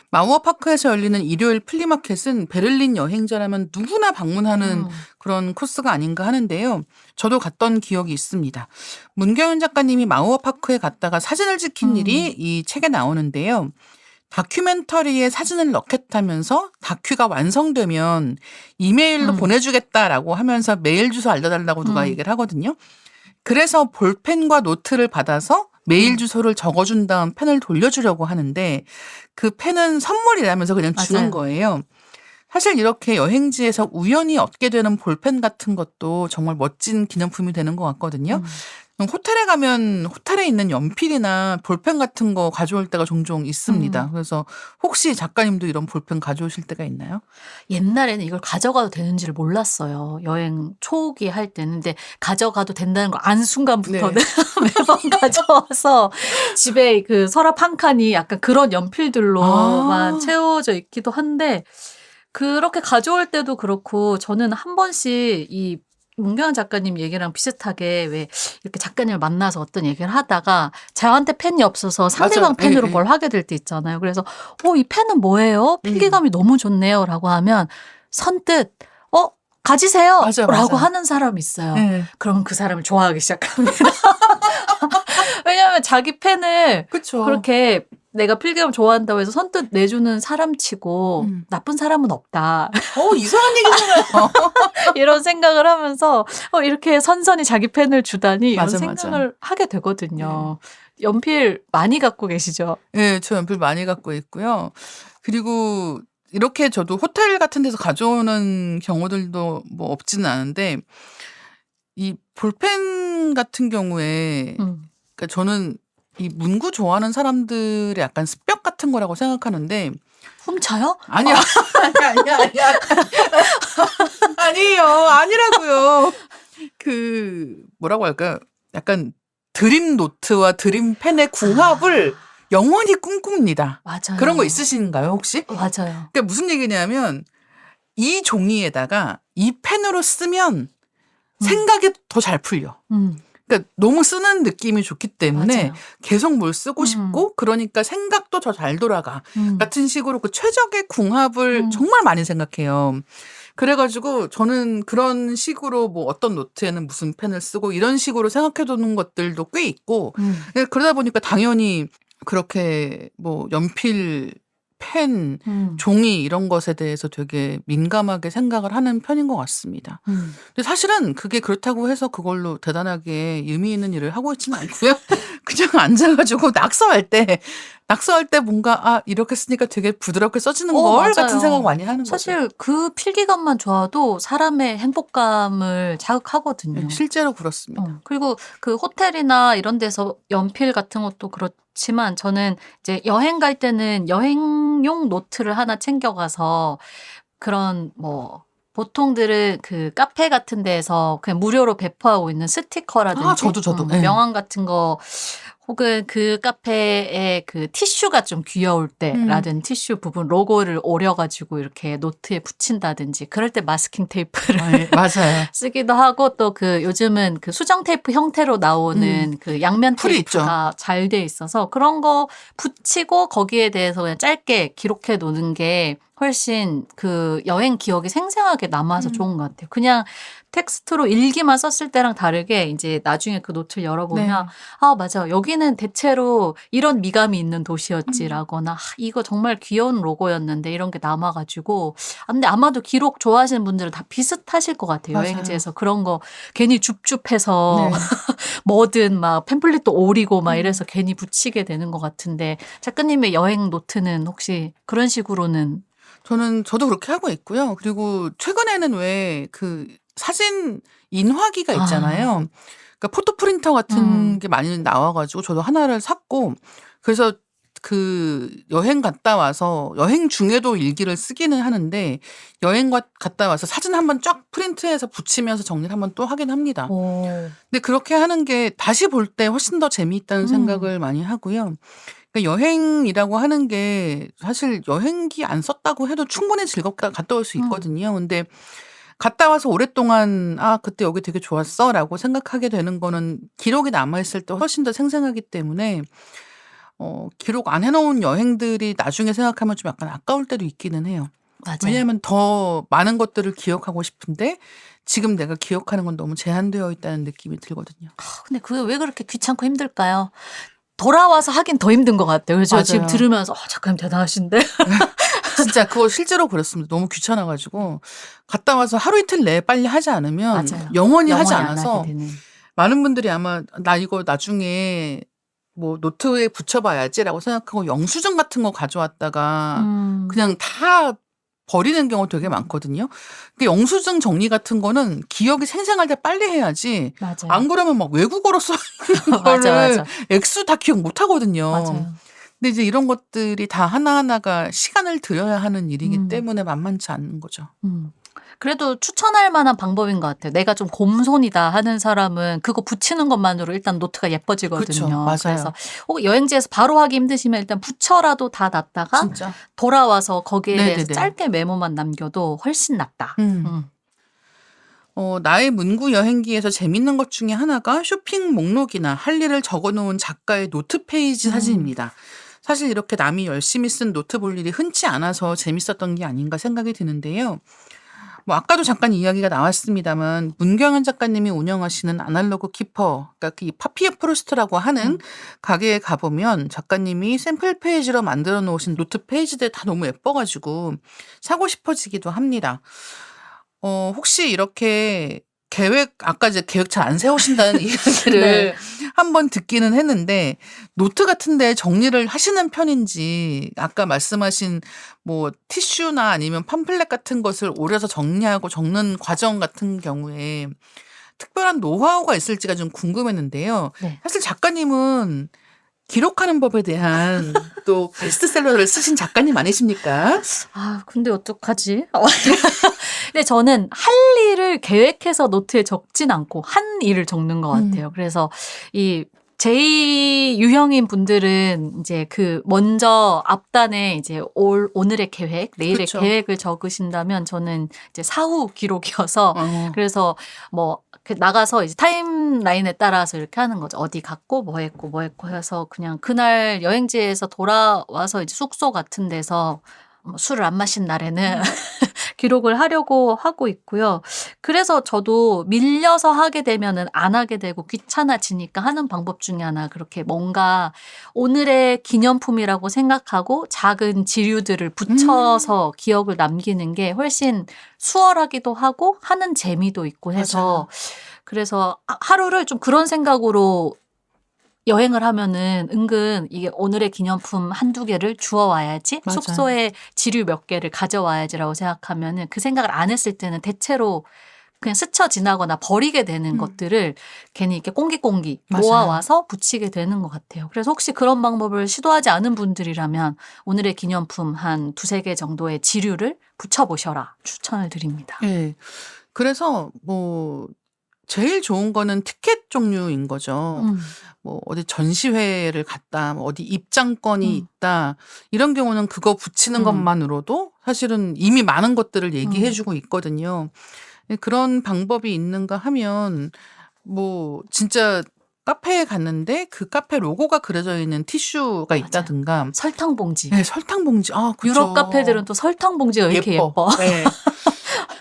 마우어파크에서 열리는 일요일 플리마켓은 베를린 여행자라면 누구나 방문하는 그런 코스가 아닌가 하는데요. 저도 갔던 기억이 있습니다. 문경은 작가님이 마우어파크에 갔다가 사진을 찍힌 일이 이 책에 나오는데요. 다큐멘터리에 사진을 넣겠다면서 다큐가 완성되면 이메일로 보내주겠다라고 하면서 메일 주소 알려달라고 누가 얘기를 하거든요. 그래서 볼펜과 노트를 받아서 메일 주소를 적어준 다음 펜을 돌려주려고 하는데 그 펜은 선물이라면서 그냥 주는 맞아요. 거예요. 사실 이렇게 여행지에서 우연히 얻게 되는 볼펜 같은 것도 정말 멋진 기념품이 되는 것 같거든요. 호텔에 가면 호텔에 있는 연필이나 볼펜 같은 거 가져올 때가 종종 있습니다. 그래서 혹시 작가님도 이런 볼펜 가져오실 때가 있나요? 옛날에는 이걸 가져가도 되는지를 몰랐어요. 여행 초기 할 때는. 근데 가져가도 된다는 걸 안 순간부터는 매번 가져와서 집에 그 서랍 한 칸이 약간 그런 연필들로만 채워져 있기도 한데 그렇게 가져올 때도 그렇고 저는 한 번씩 이 문경환 작가님 얘기랑 비슷하게 왜 이렇게 작가님을 만나서 어떤 얘기를 하다가 저한테 펜이 없어서 상대방 맞아요. 펜으로 예, 뭘 하게 될 때 있잖아요. 그래서 이 펜은 뭐예요? 필기감이 너무 좋네요. 라고 하면 선뜻 가지세요. 맞아, 라고 맞아. 하는 사람이 있어요. 예. 그러면 그 사람을 좋아하기 시작합니다. 왜냐하면 자기 펜을 그쵸. 그렇게 내가 필기감 좋아한다고 해서 선뜻 내주는 사람치고 나쁜 사람은 없다. 이상한 얘기잖아요. 이런 생각을 하면서 이렇게 선선히 자기 펜을 주다니 이런 맞아, 생각을 하게 되거든요. 연필 많이 갖고 계시죠? 예, 저 연필 많이 갖고 있고요. 그리고 이렇게 저도 호텔 같은 데서 가져오는 경우들도 뭐 없지는 않은데 이 볼펜 같은 경우에 그러니까 저는 이 문구 좋아하는 사람들의 약간 습격 같은 거라고 생각하는데 훔쳐요? 아니야. 아니야. 아니에요. 아니라고요. 뭐라고 할까요? 약간 드림 노트와 드림 펜의 궁합을 영원히 꿈꿉니다. 맞아요. 그런 거 있으신가요, 혹시? 맞아요. 그러니까 무슨 얘기냐면 이 종이에다가 이 펜으로 쓰면 생각이 더 잘 풀려. 그러니까 너무 쓰는 느낌이 좋기 때문에 맞아요. 계속 뭘 쓰고 싶고 그러니까 생각도 더 잘 돌아가. 같은 식으로 그 최적의 궁합을 정말 많이 생각해요. 그래가지고 저는 그런 식으로 뭐 어떤 노트에는 무슨 펜을 쓰고 이런 식으로 생각해두는 것들도 꽤 있고 그러다 보니까 당연히 그렇게 뭐 연필, 펜, 종이 이런 것에 대해서 되게 민감하게 생각을 하는 편인 것 같습니다. 근데 사실은 그게 그렇다고 해서 그걸로 대단하게 의미 있는 일을 하고 있지는 않고요. 그냥 앉아가지고 낙서할 때 뭔가 이렇게 쓰니까 되게 부드럽게 써지는 걸 맞아요. 같은 생각 많이 하는 거죠. 사실 그 필기감만 좋아도 사람의 행복감을 자극하거든요. 실제로 그렇습니다. 그리고 그 호텔이나 이런 데서 연필 같은 것도 그렇지만 저는 이제 여행 갈 때는 여행용 노트를 하나 챙겨가서 그런 뭐 보통들은 그 카페 같은 데에서 그냥 무료로 배포하고 있는 스티커라든지 저도. 네. 명함 같은 거 혹은 그 카페에 그 티슈가 좀 귀여울 때라든 티슈 부분 로고를 오려가지고 이렇게 노트에 붙인다든지 그럴 때 마스킹 테이프를 맞아요. 쓰기도 하고 또 그 요즘은 그 수정 테이프 형태로 나오는 그 양면 풀이 테이프가 잘 돼 있어서 그런 거 붙이고 거기에 대해서 그냥 짧게 기록해 놓는 게 훨씬 그 여행 기억이 생생하게 남아서 좋은 것 같아요. 그냥 텍스트로 일기만 썼을 때랑 다르게 이제 나중에 그 노트를 열어보면 맞아. 여기는 대체로 이런 미감이 있는 도시였지라거나 이거 정말 귀여운 로고였는데 이런 게 남아가지고 근데 아마도 기록 좋아하시는 분들은 다 비슷하실 것 같아요. 맞아요. 여행지에서 그런 거 괜히 줍줍해서 네. 뭐든 막 팸플릿도 오리고 막 이래서 괜히 붙이게 되는 것 같은데 작가님의 여행 노트는 혹시 그런 식으로는 저도 그렇게 하고 있고요. 그리고 최근에는 왜 그 사진 인화기가 있잖아요. 그러니까 포토 프린터 같은 게 많이 나와가지고 저도 하나를 샀고 그래서 그 여행 갔다 와서 여행 중에도 일기를 쓰기는 하는데 여행 갔다 와서 사진 한번 쫙 프린트해서 붙이면서 정리를 한번 또 하긴 합니다. 근데 그렇게 하는 게 다시 볼 때 훨씬 더 재미있다는 생각을 많이 하고요. 그러니까 여행이라고 하는 게 사실 여행기 안 썼다고 해도 충분히 즐겁게 갔다 올 수 있거든요. 근데 갔다 와서 오랫동안 그때 여기 되게 좋았어라고 생각하게 되는 거는 기록이 남아있을 때 훨씬 더 생생하기 때문에 기록 안 해놓은 여행들이 나중에 생각하면 좀 약간 아까울 때도 있기는 해요. 맞아요. 왜냐하면 더 많은 것들을 기억하고 싶은데 지금 내가 기억하는 건 너무 제한되어 있다는 느낌이 들거든요. 근데 그게 왜 그렇게 귀찮고 힘들까요? 돌아와서 하긴 더 힘든 것 같아요. 그래서 맞아요. 지금 들으면서 작가님 대단하신데. 진짜 그거 실제로 그렇습니다. 너무 귀찮아가지고 갔다 와서 하루 이틀 내에 빨리 하지 않으면 맞아요. 영원히 하지 안 않아서 하게 되는. 많은 분들이 아마 나 이거 나중에 뭐 노트에 붙여봐야지라고 생각하고 영수증 같은 거 가져왔다가 그냥 다 버리는 경우 되게 많거든요. 근데 영수증 정리 같은 거는 기억이 생생할 때 빨리 해야지. 맞아요. 안 그러면 막 외국어로 써 있는 거를 맞아. 액수 다 기억 못 하거든요. 맞아요. 근데 이제 이런 것들이 다 하나하나가 시간을 들여야 하는 일이기 때문에 만만치 않은 거죠. 그래도 추천할 만한 방법인 것 같아요. 내가 좀 곰손이다 하는 사람은 그거 붙이는 것만으로 일단 노트가 예뻐지거든요. 그쵸. 맞아요. 그래서 혹 여행지에서 바로 하기 힘드시면 일단 붙여라도 다 놨다가 진짜. 돌아와서 거기에 대해서 네네네. 짧게 메모만 남겨도 훨씬 낫다. 나의 문구 여행기에서 재밌는 것 중에 하나가 쇼핑 목록이나 할 일을 적어놓은 작가의 노트 페이지 사진입니다. 사실 이렇게 남이 열심히 쓴 노트 볼 일이 흔치 않아서 재밌었던 게 아닌가 생각이 드는데요. 뭐 아까도 잠깐 이야기가 나왔습니다만 문경현 작가님이 운영하시는 아날로그 키퍼, 그러니까 그 파피에 프루스트라고 하는 가게에 가보면 작가님이 샘플 페이지로 만들어 놓으신 노트 페이지들 다 너무 예뻐가지고 사고 싶어지기도 합니다. 혹시 이렇게 아까 이제 계획 잘 안 세우신다는 이야기를 네. 한번 듣기는 했는데, 노트 같은 데 정리를 하시는 편인지, 아까 말씀하신 뭐 티슈나 아니면 팜플렛 같은 것을 오려서 정리하고 적는 과정 같은 경우에 특별한 노하우가 있을지가 좀 궁금했는데요. 네. 사실 작가님은 기록하는 법에 대한 또 베스트셀러를 쓰신 작가님 아니십니까? 아, 근데 어떡하지? 근데 저는 할 일을 계획해서 노트에 적진 않고 한 일을 적는 것 같아요. 그래서 이 제2 유형인 분들은 이제 그 먼저 앞단에 이제 오늘의 계획, 내일의 그쵸. 계획을 적으신다면 저는 이제 사후 기록이어서 어. 그래서 뭐 나가서 이제 타임라인에 따라서 이렇게 하는 거죠. 어디 갔고 뭐 했고 해서 그냥 그날 여행지에서 돌아와서 이제 숙소 같은 데서 뭐 술을 안 마신 날에는 기록을 하려고 하고 있고요. 그래서 저도 밀려서 하게 되면은 안 하게 되고 귀찮아지니까 하는 방법 중에 하나, 그렇게 뭔가 오늘의 기념품이라고 생각하고 작은 지류들을 붙여서 기억을 남기는 게 훨씬 수월하기도 하고 하는 재미도 있고 해서 그래서 하루를 좀 그런 생각으로 여행을 하면은 은근 이게 오늘의 기념품 한두 개를 주워와야지, 맞아요. 숙소에 지류 몇 개를 가져와야지라고 생각하면은 그 생각을 안 했을 때는 대체로 그냥 스쳐 지나거나 버리게 되는 것들을 괜히 이렇게 꽁기꽁기 맞아요. 모아와서 붙이게 되는 것 같아요. 그래서 혹시 그런 방법을 시도하지 않은 분들이라면 오늘의 기념품 한 두세 개 정도의 지류를 붙여보셔라 추천을 드립니다. 예. 그래서 뭐 제일 좋은 거는 티켓 종류인 거죠. 뭐 어디 전시회를 갔다, 뭐 어디 입장권이 있다, 이런 경우는 그거 붙이는 것만으로도 사실은 이미 많은 것들을 얘기해 주고 있거든요. 예, 그런 방법이 있는가 하면 뭐 진짜 카페에 갔는데 그 카페 로고가 그려져 있는 티슈가 맞아요. 있다든가. 설탕 봉지. 네, 설탕 봉지. 아, 그쵸. 유럽 카페들은 또 설탕 봉지가 왜 이렇게 예뻐? 네.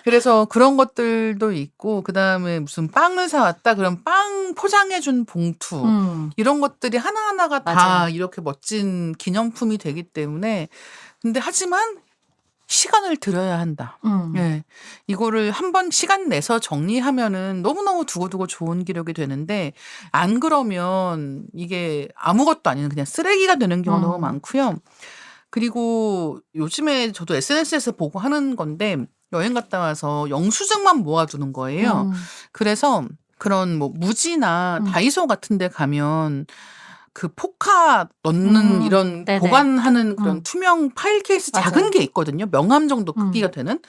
그래서 그런 것들도 있고, 그다음에 무슨 빵을 사왔다 그럼 빵 포장해준 봉투, 이런 것들이 하나하나가 다 맞아요. 이렇게 멋진 기념품이 되기 때문에. 근데 하지만 시간을 들여야 한다. 예. 이거를 한번 시간 내서 정리하면은 너무너무 두고두고 좋은 기록이 되는데, 안 그러면 이게 아무것도 아닌 그냥 쓰레기가 되는 경우가 너무 많고요. 그리고 요즘에 저도 SNS에서 보고 하는 건데, 여행 갔다 와서 영수증만 모아두는 거예요. 그래서 그런 뭐 무지나 다이소 같은 데 가면 그 포카 넣는 이런 네네. 보관하는 그런 투명 파일 케이스 맞아요. 작은 게 있거든요. 명함 정도 크기가 되는.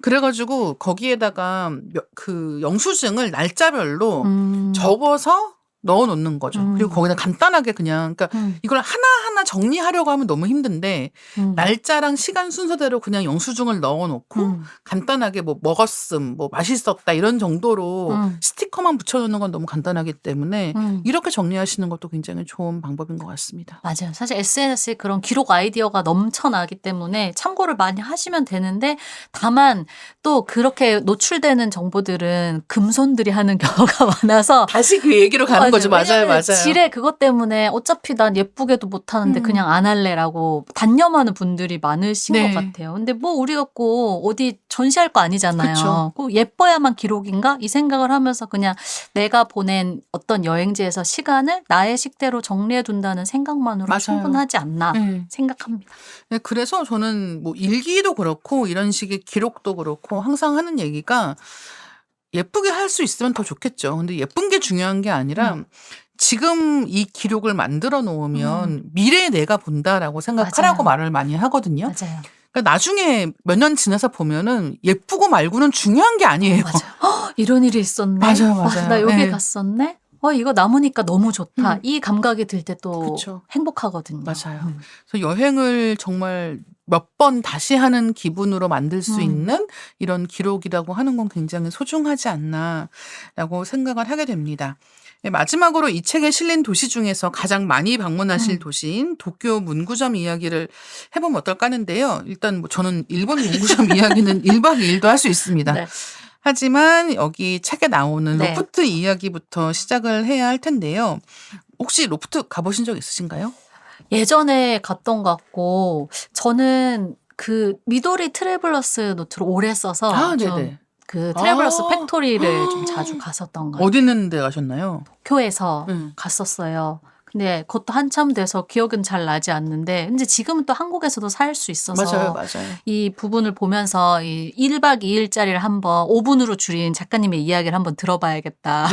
그래가지고 거기에다가 그 영수증을 날짜별로 적어서 넣어 놓는 거죠. 그리고 거기다 간단하게 그냥, 그러니까 이걸 하나하나 정리하려고 하면 너무 힘든데, 날짜랑 시간 순서대로 그냥 영수증을 넣어 놓고 간단하게 뭐 먹었음, 뭐 맛있었다 이런 정도로 스티커만 붙여 놓는 건 너무 간단하기 때문에 이렇게 정리하시는 것도 굉장히 좋은 방법인 것 같습니다. 맞아요. 사실 SNS에 그런 기록 아이디어가 넘쳐나기 때문에 참고를 많이 하시면 되는데, 다만 또 그렇게 노출되는 정보들은 금손들이 하는 경우가 많아서 다시 그 얘기로 가는 거죠. 맞아요, 왜냐면 맞아요. 지레 그것 때문에 어차피 난 예쁘게도 못하는데 그냥 안 할래라고 단념하는 분들이 많으신 네. 것 같아요. 근데 뭐 우리 갖고 어디 전시할 거 아니잖아요. 그쵸. 꼭 예뻐야만 기록인가? 이 생각을 하면서 그냥 내가 보낸 어떤 여행지에서 시간을 나의 식대로 정리해 둔다는 생각만으로 맞아요. 충분하지 않나 네. 생각합니다. 네, 그래서 저는 뭐 일기도 그렇고 이런 식의 기록도 그렇고 항상 하는 얘기가, 예쁘게 할 수 있으면 더 좋겠죠. 근데 예쁜 게 중요한 게 아니라 지금 이 기록을 만들어 놓으면 미래에 내가 본다라고 생각하라고 맞아요. 말을 많이 하거든요. 맞아요. 그러니까 나중에 몇 년 지나서 보면은 예쁘고 말고는 중요한 게 아니에요. 맞아요. 이런 일이 있었네. 맞아요, 맞아요. 나 여기 네. 갔었네. 이거 남으니까 너무 좋다. 이 감각이 들 때 또 그쵸. 행복하거든요. 맞아요. 그래서 여행을 정말 몇 번 다시 하는 기분으로 만들 수 있는 이런 기록이라고 하는 건 굉장히 소중하지 않나라고 생각을 하게 됩니다. 마지막으로 이 책에 실린 도시 중에서 가장 많이 방문하실 도시인 도쿄 문구점 이야기를 해보면 어떨까 하는데요. 일단 뭐 저는 일본 문구점 이야기는 1박 2일도 할 수 있습니다. 네. 하지만 여기 책에 나오는 네. 로프트 이야기부터 시작을 해야 할 텐데요. 혹시 로프트 가보신 적 있으신가요? 예전에 갔던 것 같고 저는 그 미도리 트래블러스 노트를 오래 써서 아, 좀 네네. 그 트래블러스 아. 팩토리를 좀 자주 갔었던 것 같아요. 어디 있는 데 가셨나요? 도쿄에서 음. 갔었어요. 근데 그것도 한참 돼서 기억은 잘 나지 않는데 근데 지금은 또 한국에서도 살 수 있어서 맞아요. 이 부분을 보면서 이 1박 2일짜리를 한번 5분으로 줄인 작가님의 이야기를 한번 들어봐야겠다라고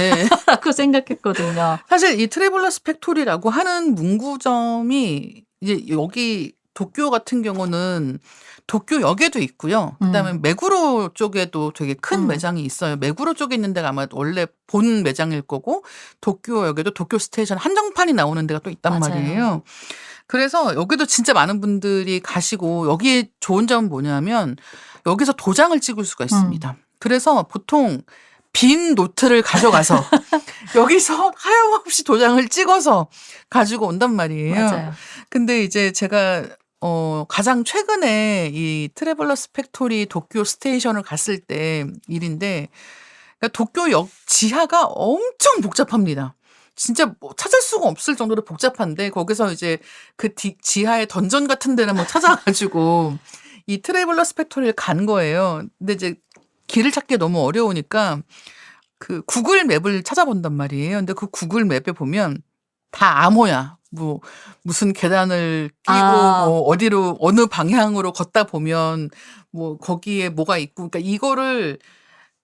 네. 생각했거든요. 사실 이 트래블러스 팩토리라고 하는 문구점이 이제 여기 도쿄 같은 경우는 도쿄역에도 있고요. 그다음에 메구로 쪽에도 되게 큰 매장이 있어요. 메구로 쪽에 있는 데가 아마 원래 본 매장일 거고 도쿄역에도 도쿄 스테이션 한정판이 나오는 데가 또 있단 맞아요. 말이에요. 그래서 여기도 진짜 많은 분들이 가시고 여기에 좋은 점은 뭐냐면 여기서 도장을 찍을 수가 있습니다. 그래서 보통 빈 노트를 가져가서 여기서 하염없이 도장을 찍어서 가지고 온단 말이에요. 맞아요. 근데 이제 제가 가장 최근에 이 트래블러스 팩토리 도쿄 스테이션을 갔을 때 일인데 그러니까 도쿄역 지하가 엄청 복잡합니다. 진짜 뭐 찾을 수가 없을 정도로 복잡한데 거기서 이제 그 지하의 던전 같은 데를 뭐 찾아가지고 이 트래블러스 팩토리를 간 거예요. 근데 이제 길을 찾기 너무 어려우니까 그 구글 맵을 찾아본단 말이에요. 근데 그 구글 맵에 보면 다 암호야. 뭐 무슨 계단을 끼고 뭐 어디로 어느 방향으로 걷다 보면 뭐 거기에 뭐가 있고 그러니까 이거를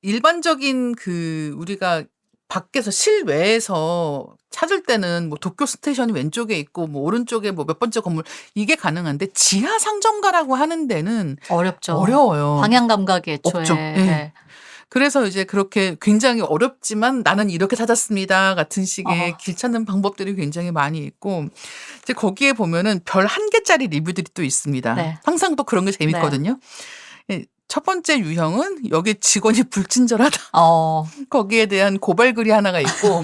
일반적인 그 우리가 밖에서 실외에서 찾을 때는 뭐 도쿄 스테이션이 왼쪽에 있고 뭐 오른쪽에 뭐 몇 번째 건물 이게 가능한데 지하 상점가라고 하는 데는 어렵죠. 어려워요. 방향 감각이 애초에. 없죠. 네. 그래서 이제 그렇게 굉장히 어렵지만 나는 이렇게 찾았습니다 같은 식의 길 찾는 방법들이 굉장히 많이 있고 이제 거기에 보면은 별 1개짜리 리뷰들이 또 있습니다. 네. 항상 또 그런 게 재밌거든요. 첫 번째 유형은 여기 직원이 불친절하다. 거기에 대한 고발글이 하나가 있고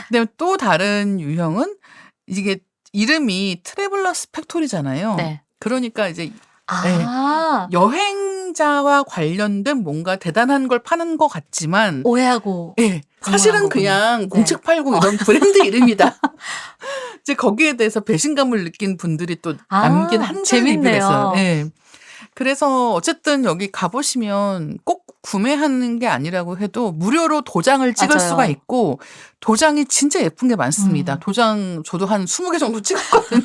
그다음에 또 다른 유형은 이게 이름이 트래블러스 팩토리잖아요. 네. 그러니까 이제 네. 여행자와 관련된 뭔가 대단한 걸 파는 것 같지만 오해하고 사실은 그냥 공책 팔고 이런 브랜드 이름이다. 이제 거기에 대해서 배신감을 느낀 분들이 또 남긴 한 줄 리뷰를 했어요. 그래서 어쨌든 여기 가보시면 꼭 구매하는 게 아니라고 해도 무료로 도장을 찍을 맞아요. 수가 있고 도장이 진짜 예쁜 게 많습니다. 도장 저도 한 20개 정도 찍었거든요.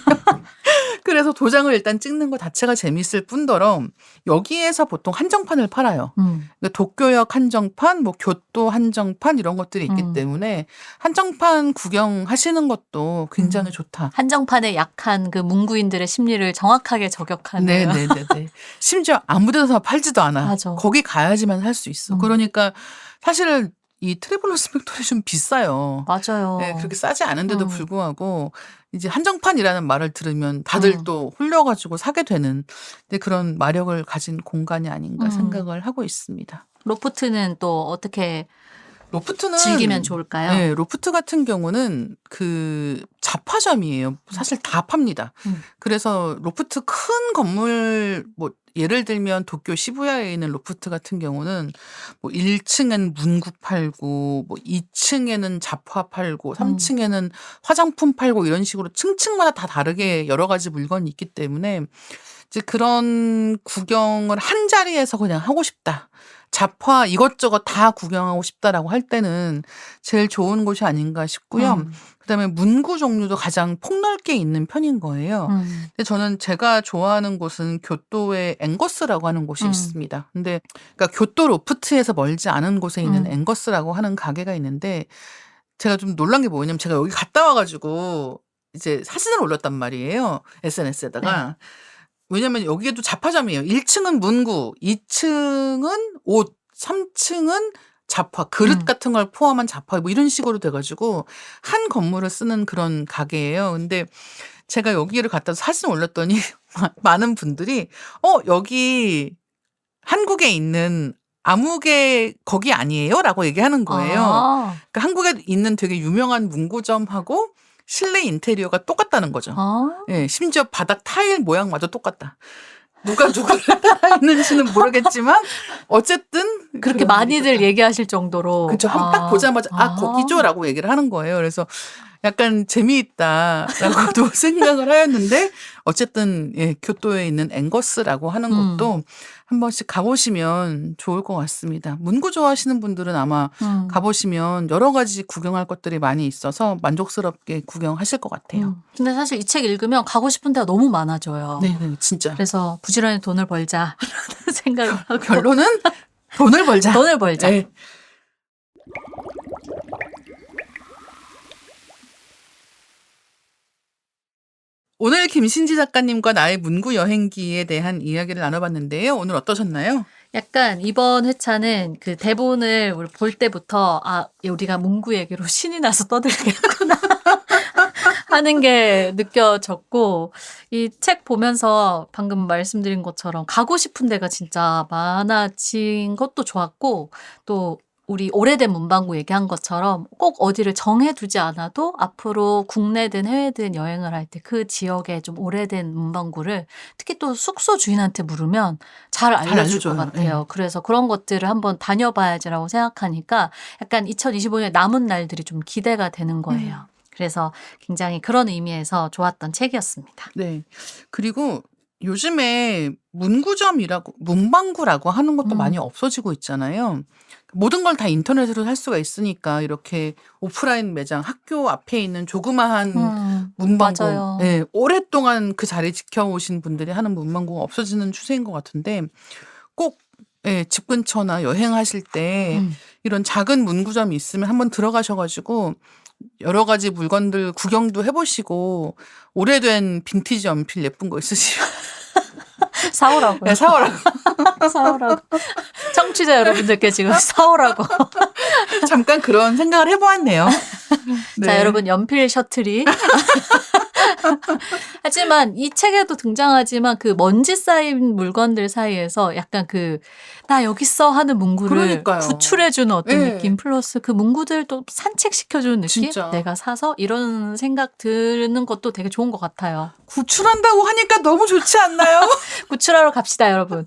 그래서 도장을 일단 찍는 것 자체가 재밌을 뿐더러 여기에서 보통 한정판을 팔아요. 그러니까 도쿄역 한정판, 뭐 교토 한정판 이런 것들이 있기 때문에 한정판 구경하시는 것도 굉장히 좋다. 한정판에 약한 그 문구인들의 심리를 정확하게 저격하는. 네네네. 심지어 아무데나 팔지도 않아. 맞아. 거기 가야지만 살 수 있어. 그러니까 사실 이 트래블러스 팩토리 좀 비싸요. 맞아요. 네, 그렇게 싸지 않은데도 불구하고 이제 한정판이라는 말을 들으면 다들 또 홀려가지고 사게 되는 그런 마력을 가진 공간이 아닌가 생각을 하고 있습니다. 로프트는 또 어떻게 로프트는 즐기면 좋을까요? 네, 로프트 같은 경우는 그 잡화점이에요. 사실 다 팝니다. 그래서 로프트 큰 건물 뭐 예를 들면 도쿄 시부야에 있는 로프트 같은 경우는 뭐 1층엔 문구 팔고 뭐 2층에는 잡화 팔고 3층에는 화장품 팔고 이런 식으로 층층마다 다 다르게 여러 가지 물건이 있기 때문에 이제 그런 구경을 한 자리에서 그냥 하고 싶다. 잡화 이것저것 다 구경하고 싶다라고 할 때는 제일 좋은 곳이 아닌가 싶고요. 그다음에 문구 종류도 가장 폭넓게 있는 편인 거예요. 근데 저는 제가 좋아하는 곳은 교토의 앵거스라고 하는 곳이 있습니다. 근데 그러니까 교토 로프트에서 멀지 않은 곳에 있는 앵거스라고 하는 가게가 있는데 제가 좀 놀란 게 뭐냐면 제가 여기 갔다 와가지고 이제 사진을 올렸단 말이에요. SNS에다가. 왜냐면 여기에도 잡화점이에요. 1층은 문구, 2층은 옷, 3층은 잡화, 그릇 같은 걸 포함한 잡화 뭐 이런 식으로 돼가지고 한 건물을 쓰는 그런 가게예요. 근데 제가 여기를 갖다 사진 올렸더니 많은 분들이 여기 한국에 있는 아무개 거기 아니에요? 라고 얘기하는 거예요. 아. 그러니까 한국에 있는 되게 유명한 문구점하고 실내 인테리어가 똑같다는 거죠. 아. 예, 심지어 바닥 타일 모양마저 똑같다. 누가 누구를 따라 했는지는 모르겠지만 어쨌든 그렇게 그런 많이들 얘기가 얘기하실 정도로. 그쵸. 딱 보자마자 거기죠라고 얘기를 하는 거예요. 그래서 약간 재미있다라고도 생각을 하였는데 어쨌든 예, 교토에 있는 앵거스라고 하는 곳도 한 번씩 가보시면 좋을 것 같습니다. 문구 좋아하시는 분들은 아마 가보시면 여러 가지 구경할 것들이 많이 있어서 만족스럽게 구경하실 것 같아요. 근데 사실 이 책 읽으면 가고 싶은 데가 너무 많아져요. 네, 진짜. 그래서 부지런히 돈을 벌자 생각을 하고. 결론은 돈을 벌자. 돈을 벌자. 네. 오늘 김신지 작가님과 나의 문구 여행기에 대한 이야기를 나눠봤는데요. 오늘 어떠셨나요? 약간 이번 회차는 그 대본을 우리 볼 때부터 우리가 문구 얘기로 신이 나서 떠들겠구나 하는 게 느껴졌고 이 책 보면서 방금 말씀드린 것처럼 가고 싶은 데가 진짜 많아진 것도 좋았고 또 우리 오래된 문방구 얘기한 것처럼 꼭 어디를 정해두지 않아도 앞으로 국내든 해외든 여행을 할 때 그 지역에 좀 오래된 문방구를 특히 또 숙소 주인한테 물으면 잘 알려줄 것 같아요. 네. 그래서 그런 것들을 한번 다녀봐야지라고 생각하니까 약간 2025년에 남은 날들이 좀 기대가 되는 거예요. 그래서 굉장히 그런 의미에서 좋았던 책이었습니다. 네. 그리고 요즘에 문구점이라고 문방구라고 하는 것도 많이 없어지고 있잖아요. 모든 걸 다 인터넷으로 살 수가 있으니까 이렇게 오프라인 매장 학교 앞에 있는 조그마한 문방구 맞아요. 네, 오랫동안 그 자리 지켜오신 분들이 하는 문방구가 없어지는 추세인 것 같은데 꼭 예, 집 근처나 여행하실 때 이런 작은 문구점이 있으면 한번 들어가셔가지고 여러 가지 물건들 구경도 해보시고 오래된 빈티지 연필 예쁜 거 있으시면 사오라고요. 네, 사오라고. 사오라고. 청취자 여러분들께 지금 사오라고. 잠깐 그런 생각을 해보았네요. 네. 자, 여러분 연필 셔틀이. 하지만 이 책에도 등장하지만 그 먼지 쌓인 물건들 사이에서 약간 나 여기 있어 하는 문구를 그러니까요. 구출해주는 어떤 네. 느낌 플러스 그 문구들도 산책시켜주는 느낌? 진짜. 내가 사서 이런 생각 드는 것도 되게 좋은 것 같아요. 구출한다고 하니까 너무 좋지 않나요? 구출하러 갑시다, 여러분.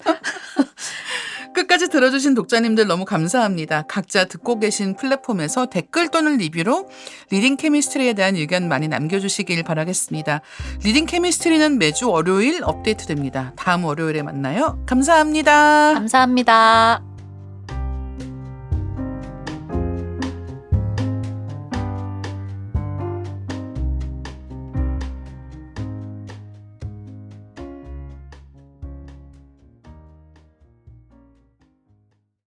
끝까지 들어주신 독자님들 너무 감사합니다. 각자 듣고 계신 플랫폼에서 댓글 또는 리뷰로 리딩 케미스트리에 대한 의견 많이 남겨주시길 바라겠습니다. 리딩 케미스트리는 매주 월요일 업데이트됩니다. 다음 월요일에 만나요. 감사합니다. 감사합니다.